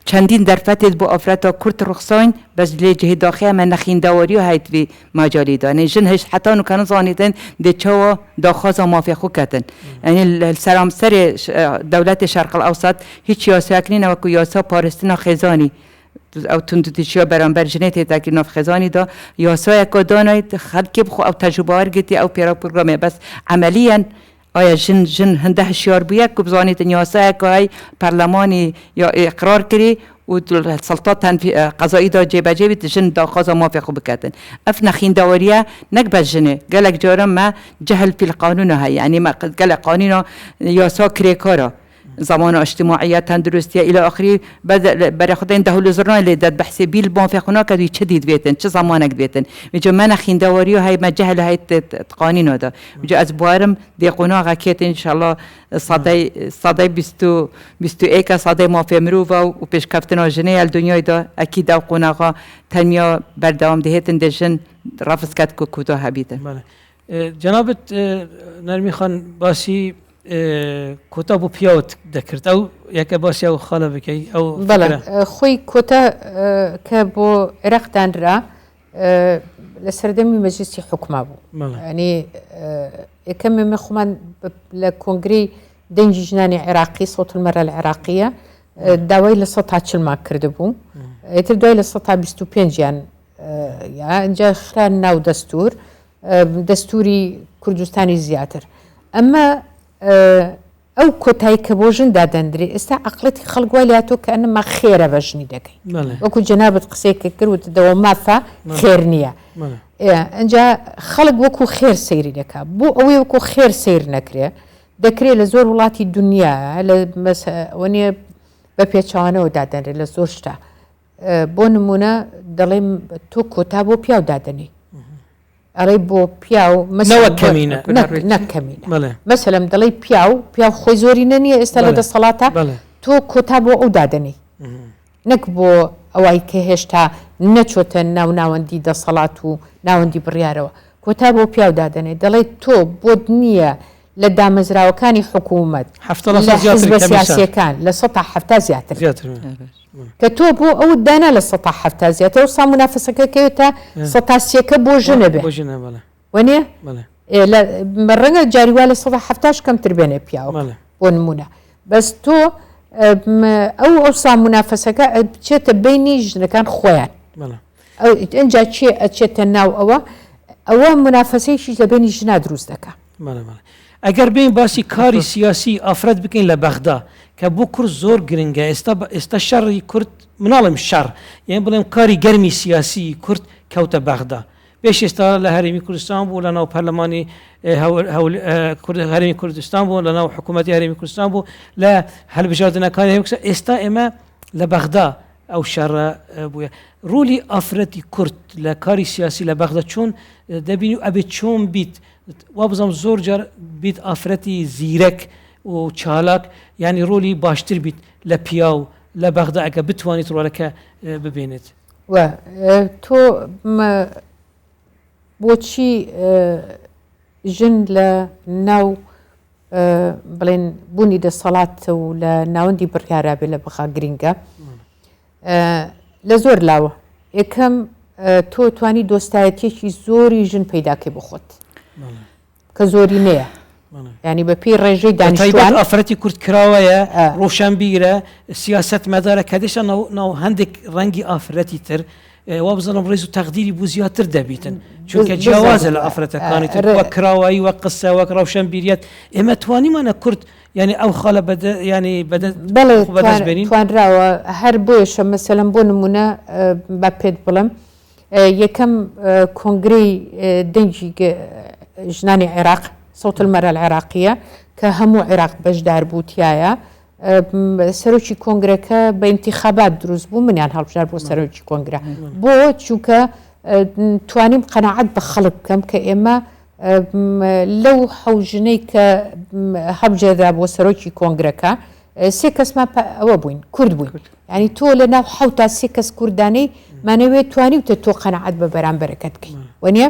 چندین درفتید با افراد کرد رخصان بس لیجه داخل من نخین داوری و هایت وی مجالی دانه جن هش حتی نکنن زانیدن ده چوا داخواز موافق خو کتن یعنی السلام سر دولت شرق الاوسط هیچ یاسا اکنین و که یاسا پارستنا خزانی او تندتشیا برانبر جنیت تاکی ناف خزانی دا یاسا یک داناید خلکی بخو او تجربه ارگتی او پیرا پروگرامه بس عملیاً آیا جن هنده شیار بیاد که بزانید نیاسه که های پارلمانی یا اقرار کری و سلطات قضایی دا جیبه جیبید جن داخواز موافق بکتن اف نخین دواریه نکبت جنه گلک جارم ما جهل فی القانون های یعنی ما گلک قانون یاسا کری کارا زمان اجتماعیت تندرستی الى آخری برای خود این دهول زرنای لیدد بحثی بیل موافقونا کدوی چه دید بیتن چه زمانک بیتن میجا من خیندواری و های مجهل های قانون دا میجا از بارم دیقونا غکیت انشالله صدای 21 صدای موافق مروف و پیش کفتنا جنه دنیای دا اکید او قناغا تنمیا بردوام دهیتن دشن رفض کد که کتا حبیتن جنابت نرمی خان باسی کتا بو پیاوت دکرد او یک باسی او خاله بکی او بله خوی کتا که بو عراق دان را لسردمی مجلسی حکمه بو یعنی کم مخوان لکنگری دنجی جنانی عراقی صوت المرأة العراقية داوای لسطح چلما کرده بو ایتر داوای لسطح 25 یا اینجا خلال ناو دستوری کردستانی زیاتر اما او کتای که بوجن دادن دری است عقلتی خلق ولیاتو که انما خیره بجنی دکی وکو جنابت قصه که کرد دوام فا خیر نیه انجا خلق وکو خیر سیری دکا بو اوی وکو خیر سیر نکریه دکریه لزور ولاتی دنیا ونی بپیچانه و دادن دری لزور شتا بو نمونه دلیم تو کتا بو پیاو دادنی أري بو بياو مثلا نكمينة نكمينة مثلا دلي بياو خوزوري نني استلد الصلاة تو كتابو أودادني نكبو أواي كهشتا نشوتن ناوندي دا صلاة ناوندي بريارو كتابو بياو دادني دلي تو بودنية لدامزراو كاني حكومة لحزب سياسي كان لسطح حفتا زياتر كتوبو أو دانا للسطح حفتا زياتر وصا منافسة كيوتا سطح سيكا بو جنبه ونيه؟ مرنا جاري والي سطح حفتاش كم تربيني بياو ونمونا بس تو أو صا منافسة كا بيني جن كان خوان أو إنجا تشي تناو أو منافسة شي بيني جنا دروس دكا اگر بین باسی کاری سیاسی افراد بکن لبغدا که بو کرد زور گرنگه است شر کرد منالم شر یعنی بلیم کاری گرمی سیاسی کرد کوت بغدا پێش ئێستا لە هەرێمی کوردستان بوو لە ناو پەرلەمانی هەرێمی کوردستان بوو لە ناو حکوومەتی هەرێمی کوردستان بوو لە هەڵبژاردنەکانی ئێستا ئێمە لە بەغدا ئەو شەڕە بووە. ڕۆلی ئافرەتی کورد لە کاری سیاسی لە بەغدا چۆن دەبینی و ئەبێت چۆن بیت وا بزانم زۆر جار بیت ئافرەتی زیرەک و چالاک ینی ڕۆلی باشتر بیت لە پیا و لە بەغدا ئەگە بتوانیت ڕۆلەکە ببێنێت. تۆ بۆچی ژن لە ناو بڵێن بوونی دەسەڵات و لە ناوەندی بڕیارا بێ لە بەخا گرینگە لە زۆر لاوە. یەکەم تۆ توانی دۆستایەتێکی زۆری ژن پەیداکەی بخۆت کە زۆری نەیە، ینی بە پێی ڕێژەی دانیشتوان ئافرەتی کورد کراوەیە ڕۆشنبیرە سیاست مەدارە کە دێشە ناو هەندێک ڕەنگی ئافرەتی تر وا بزانم ڕێز و تەقدیری بوو زیاتر دەبیتن چونکە جیاوازە لە ئافرەتەکانی تر وەک کراوایی وەک قسە وەک ڕەوشنبیریەت ئێمە توانیمانە کورد ینی ئەو خاڵە ینی بەدەست بێنین توانراوە هەر بۆیشە مەسەلەن بۆ نمونە بە پێت بڵم یەکەم کۆنگرەی دەنگی ژنانی عێراق سەوت المەرە العێراقیە کە هەموو عێراق بەشدار بوو تایە سەرۆکی کۆنگرەکە بە ئینتیخابات دروست بوو منیان هەڵبژار بۆ سەرۆکی کۆنگرە بۆ چونکە توانیم قەناعەت بە خەڵک بکەم کە ئێمە لەو حەوژنەی کە هەبجێدا بۆ سەرۆکی کۆنگرەکە سێ کەسمان ئەوە بووین کورد بووین، ینی تۆ لە ناو حەوتا سێ کەس کوردانەی مانەوێت توانیوتە تۆ قەناعەت بە بەرامبەرەکەت بکەین وەنیە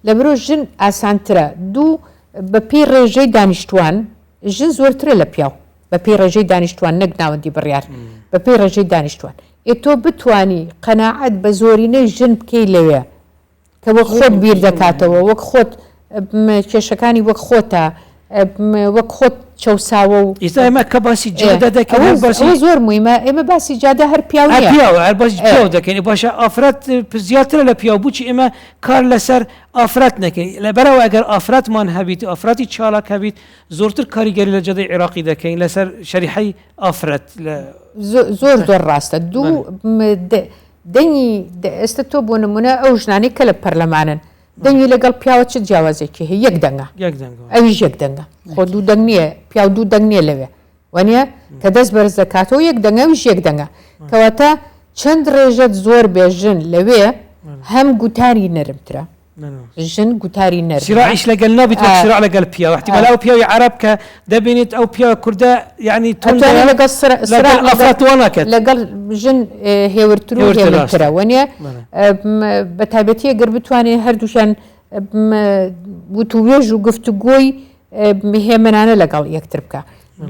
لەبرۆ ژن ئاسانترە دوو بە پێی ڕێژەی دانیشتوان ژن زۆرترە لە پیاو بە پێی ڕێژەی دانیشتوان نەک ناوەندی بڕیار بە پێی ڕێژەی دانیشتوان تۆ بتانی قەناعەت بە زۆرینەی ژن بکەی لەوێ کە وەک خۆت بیر دەکاتەوە وەک خۆت کێشەکانی وەک خۆتە وەک خۆت چەساوە و ئێستا ئێمە کە باسی جادە دەکەین زۆر مویمە ئێمە باسی جادە هەر پیاو دەکەین باشە ئافرەت زیاترە لە پیاو بچی ئێمە کار لەسەر ئافرەت نەکەین لەبەرەوە ئەگەر ئافرەتمان هەبیت ئافراتی چالاک هەبیت زۆرتر کاریگەری لە جەدەی عێراقی دەکەین لەسەر شەریحەی ئافرەت زۆر ڕاستە دوو دەنگی ئێستا تۆ بۆ نمونە ئەو ژنانی کە لە پەرلەمانن دەنگی لەگەڵ پیاوە چ جیاوازێکی هەیە یەک دەنگە ئەویش یەک دەنگە خۆ دوو دەنگ نییە پیا دوو دەنگ نییە لەوێ وانە کە دەست بەرز دەکاتەوە یەک دەنگەویش یەک دەنگە کەواتە چەند ڕێژەت زۆر بێژن لەوێ هەم گوتاری نەرمترە ژن گوتاری نەر سراعیش لەگەل نابێت سراع لەگەڵ پیاوە احتیمال ئەو پیاوی عەرەب کە دەبینێت ئەو پیاوە کوردە یعنی لەگەڵ ئافرەتوانەکەت لەگەڵ ژن هێورتر و هێورترە وانە بە تایبەتی ئەگەر بتوانێت هەردووشان وتوێژ و گفتوگۆی هێمنانە لەگەڵ یەکتر بکە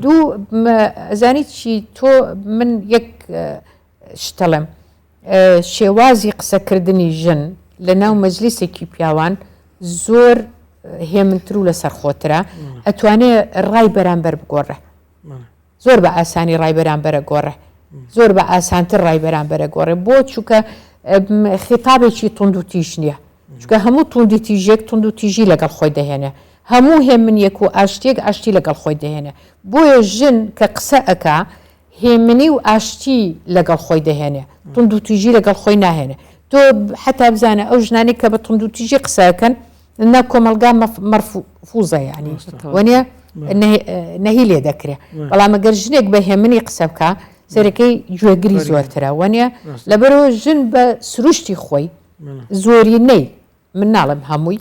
دوو ئەزانی چی تۆ من یەک شتەڵێم شێوازی قسەکردنی ژن لە ناو مەجلیسێکی پیاوان زۆر هێمنتر و لەسەر خۆترە ئەتوانێت ڕای بەرامبەر بگۆڕێ زۆر بە ئاسانی ڕای بەرامبەرە گۆڕێ زۆر بە ئاسانتر ڕای بەرامبەرە گۆڕێ بۆ چووکە خیتابێکی تونند و تیژ نییە چکە هەموو توندی تیژێک تونند و تیژی لەگەڵ خۆی دەهێنێ هەموو هێمنیەک و ئاشتێک ئاشتی لەگەڵ خۆی دەهێنێ بۆیە ژن کە قسە ئەکا هێمنی و ئاشتی لەگەڵ خۆی دەهێنێ تونند و تیژی لەگەڵ خۆی ناهێنێ تۆ حتا بزانە ئەو ژنانی کە بە تونند و تیژی قسەکەن نە کۆمەلگا مەرفوزە یعنی وانە نەهی لێ دەکرێت بەڵام ئەگەر ژنێک بە هێمنی قسە بکە سەرەکەی گوێگری زۆرترە وانە لەبەرەوە ژن بە سروشتی خۆی زۆرینەی من ناڵم هەمووی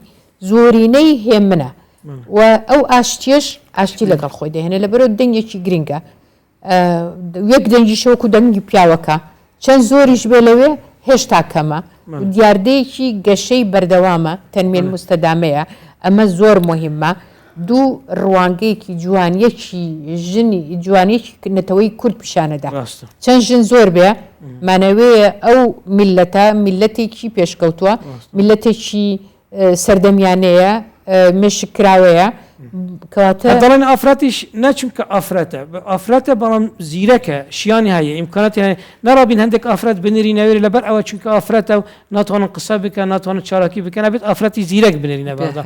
زۆرینەی هێمنە و ئەو ئاشتیش ئاشتی لەگەڵ خۆی دەهێنێت لەبەرەوە دەنگێکی گرینگە یەک دەنگی شەوەکو دەنگی پیاوەکە چەند زۆریش بێ لەوێ هێشتا کەمە دیاردەیەکی گەشەی بەردەوامە تەنمێن مستەدامەیە ئەمە زۆر مهمە دوو ڕوانگەیەکی جوانیەکی ژنی جوانیەکی نەتەوەی کورد پیشانەدا چەند ژن زۆر بێ مانەوەیە ئەو میلەتە میلەتێکی پێشکەوتووە میلەتێکی سەردەمیانەیە مێشکراوەیە کەواتە دەڵێن ئافرەتیش نەچونکە ئافرەتە بەڵام زیرەکە شیانی هەیە ئیمکاناتی هەیە نەڕابین هەندێک ئافرەت بنێری ناوێت لەبەر ئەوە چونکە ئافرەتە و ناتوانن قسە بکەن ناتوانن چالاکی بکەن ئەبێت ئافرەتی زیرەک بنێری نەبەدا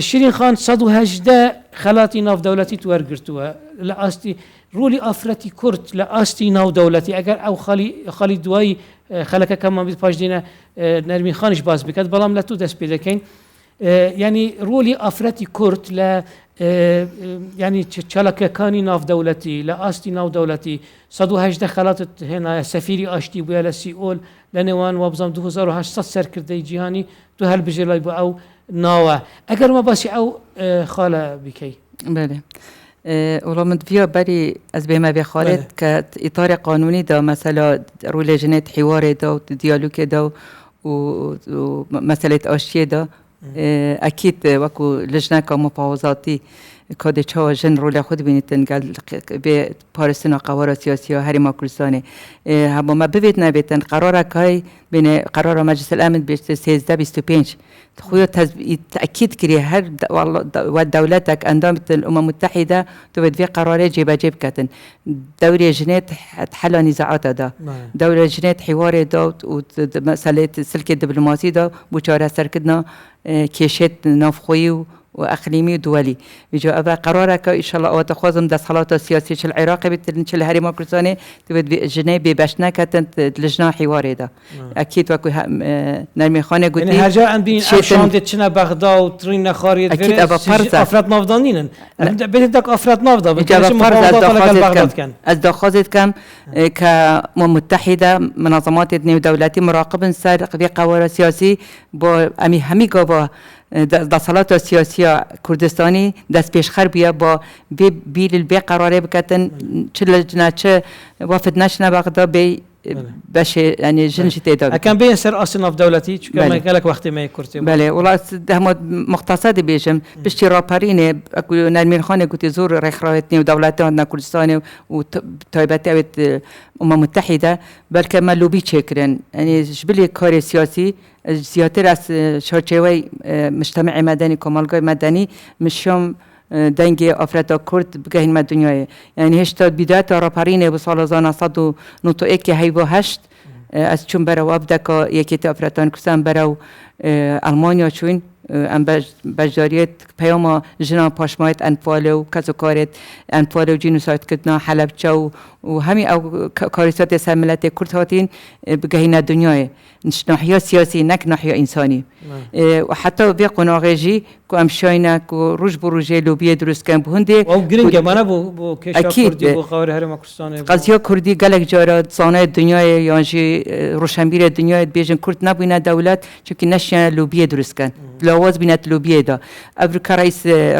شیرین خان 118 خەلاتی ناودەوڵەتی وەرگرتووە لە ئاستی ڕۆلی ئافرەتی کورد لە ئاستی ناودەوڵەتی ئەگەر ئەو خاڵی دوایی خەلەکە کەممان بیت پاش دێنە نەرمی خانیش باز بکات بەڵام لە تو دەست پێ دەکەین ینی ڕۆلی ئافرەتی کورد لە ینی چالاکیەکانی ناودەوڵەتی لە ئاستی ناودەوڵەتی 118 خەڵاتت هێنایە سەفیری ئاشتی بووە لە سیئۆل لە نێوان وابزانام 2800 سەرکردەی جیهانی تو هەڵبژێ لای بۆ ئەو ناوە ئەگەر ما باسی ئەو خاڵە بکەی بله والله من فيها بري أزبي بي خالد كإطار قانوني دا مثلا رول جنات حوار دا وديالوج دا ومسألة أشياء دا أكيد وكو لجنة كمفاوضاتي كده چه جن رول خود بینید قال به پارستان و قوار سیاسی و هریم کردستان هم ما ببید نبیدن قرار که بین قرار مجلس الامن بیشتر 1325 خویا تأکید کردی هر و دولتك اندامه الامم المتحده تو بدی قرار جیب جیب کردن دوره جنات حل نزاعات دا دوره جنات حوار دا و مسئله سلك دیپلماسی دا بچاره سر کردن کشت نافخویی واقليمي ودولي بيجوا ابا قرارك ان شاء الله وتخوزم ده صلاه السياسيه العراق بتنشل الهرم كردستاني تبد جنيب باشنا كانت لجنه حواري ده اكيد وكو نرمي خانه قلت يعني هرجع عن بين شاندت تشنا بغداد وترين خارج اكيد ابا فرض افراد نافضانين بدك افراد نافضه بغداد كان الدخوزت كان كمتحده منظمات دولتي مراقب سابق بقوار سياسي بو امي همي قوا دا صلاة سیاسی کردستانی دست پیش خر بیا با بیل البی قراره بکتن چه چه وافد نشنا بغداد بی باشه يعني جنجي تعداد كان بين سر أصلا في دولتي شو كان قال لك وقت ما يكرتي بله والله ده مختصات بيجم بشتي رابرينه أكو نرمين خانة قلت زور رخراتني ودولتنا كردستان وتايبات أمم متحدة بل كمان لوبي شكرن يعني جبلي كاري سياسي زيادة از شرچوي مجتمع مدني كمالجاي مدني مشيم دنگی افراد کرد بگهین مد دنیای یعنی هشتاد بداية رابرینه بسال 1991 هیوا هشت از چون برای ابدکا یکی افرادان کردستان برای آلمانیا چون ام بجاریت پیام جنا پاشمایت انفال و کسوکارت انفال و جنوسایت کردن حلبچه و همین او کاریسات سملت کرد هاتین بگهین دنیای ناحیه سیاسی نک ناحیه انسانی و حتی بی قناغجی که امشاینا که روز بروجه لوبیه درست کن بهنده او گرینگه منه بو کشور کردی بو خاور هرم کردستان قضیه کردی گلک جارا زانه دنیای یانجی روشنبیر دنیای بیشتر کرد نبینه دولت چون نشیان لوبیه درست کن لواز بینت لوبیه دا امریکا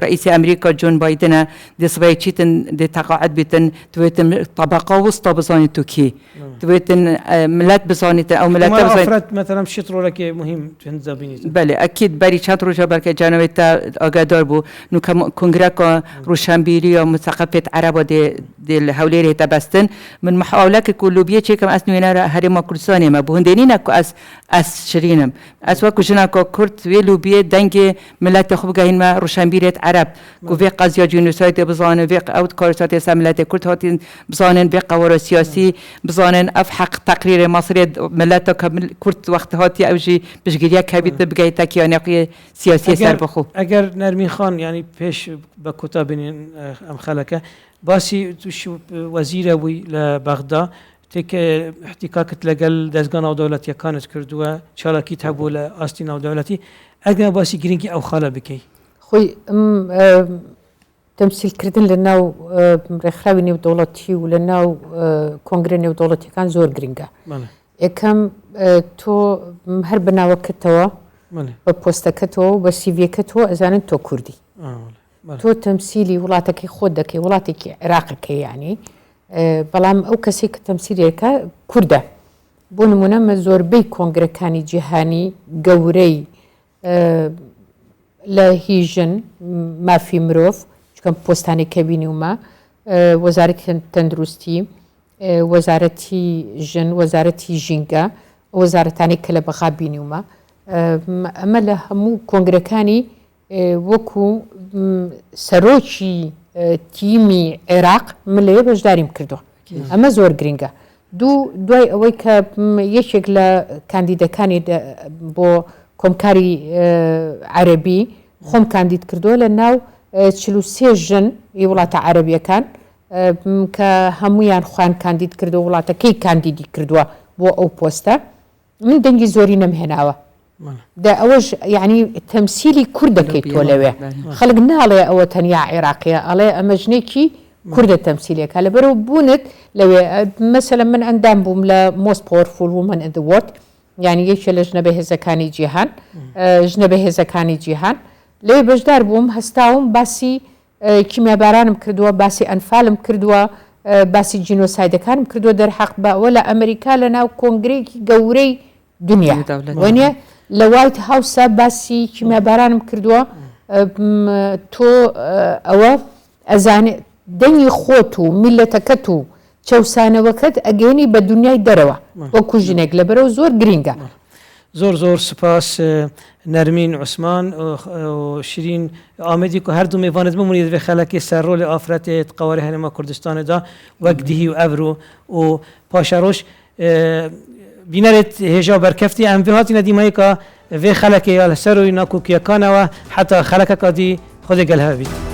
رئیس امریکا جون بایدن دسبای چیتن د تقاعد بیتن تویتن طبقه وسطا بزانی توکی تویتن ملت بزانی او ملت بزانی افراد مثلا شطروا لك مهم تنزل بيني بله اكيد بري چند روزا برکه جناب آگادار بو نو کنگره روشنبیری و مثقفت عرب دل حولی تبستن من محاوله که لوبیه چه کم از نوینا هرم کردستان ما بهندنی نکو از شرینم از وقت جنا کو کرد وی لوبیه دنگ ملت خوب گهین ما روشنبیریت عرب کو وی قضیه جنوساید بزانه وی اوت کارسات سملت کرد هاتین بزانن وی قوار سیاسی بزانن اف حق تقریر مصری ملت کرد وقت هاتی اوجی بشگیری کبیت بگی تکیانی سیاسی سر بخو اگر نرمین خان یعنی پیش با کتابین ام خلکه باسی توش وزیر وی لبغداد تك احتكاك تلقى دزقان او دولتي كانت كردوا شالكي تحبوا لاستين او دولتي اجا باسي جرينكي او خاله بكي خوي تمثيل كردن لناو رخاوي دولتي ولناو كونغري دولتي كان زور جرينجا كم تو هربنا وكتوا ببوستكتو بسيفيكتو ازان تو كردي تو تمثيلي ولاتك خودك ولاتك عراقك يعني بەڵام ئەو کەسی کە تەمسیلێکە کوردە بۆ نمونە مە زۆربەی کۆنگرەکانی جیهانی گەورەی لە هیژن مافی مرۆڤ چکەم پۆستانی کە بینیومە وەزارەتی تەندروستی وەزارەتی ژن وەزارەتی ژینگە وەزارەتانی کە لە بەغا بینیومە ئەمە لە هەموو کۆنگرەکانی وەکو سەرۆکی تیمی عێراق ملێ بەشداریم کردووە ئەمە زۆر گرنگە دوای ئەوەی کە یەکێک لە کاندیدەکانی بۆ کۆمکاری عەرەبی خۆم کاندید کردووە لە ناو 43 ژن وڵاتە عەرەبیەکان کە هەمویان خوان کاندید کردو وڵاتەکەی کاندیدی کردووە بۆ ئەو پۆستە من دەنگی زۆری نەمهێناوە دا ئەوەش یعنی تەمسیلی کوورد دەکەیت تۆ لەوێ خەڵک ناڵێ ئەوە تەنیا عێراقیە ئەڵێ ئەمە ژنێکی کووردە تەمسیلێکە لەبەرەوە بوونت لەوێ مەسەلەن من ئەندام بووم لە most powerful woman in the world یعنی یەکێ لە ژنە بەهێزەکانی جیهان ژنە بەهێزەکانی جیهان لێ بەشدار بووم هەستاوم باسی کیمیابارانم کردووە باسی ئەنفالم کردووە باسی جینۆسایدەکانم کردووە دەرحەق بەوە لە ئەمریکا لە ناو کۆنگرێکی گەورەی دنیا وانە لە وایت هاوسە باسی کیمیابارانم کردووە تۆ ئەوە ئەزانێ دەنگی خۆت و میلەتەکەت و چەوسانەوەکەت ئەگەێنی بە دنیای دەرەوە وەکو ژنێک لەبەرەوە زۆر گرینگە زۆر سپاس نەرمین عوسمان و شیرین ئامەدی و هەردوو میوانت بمونید بێ خەڵکی سەر ڕۆلی ئافرەتێت قواری هەرێما کوردستانەدا وەک دیهی و ئەڤرو و پاشەڕۆژ بینەرێت هێژا بەرکەفتی ئەم vê هاتینە دیمەیەکە vê خەڵکێ لەسەر روی ناکۆکیەکانەوە حتا خەڵکەکە دی خۆدێک گەل هەبیت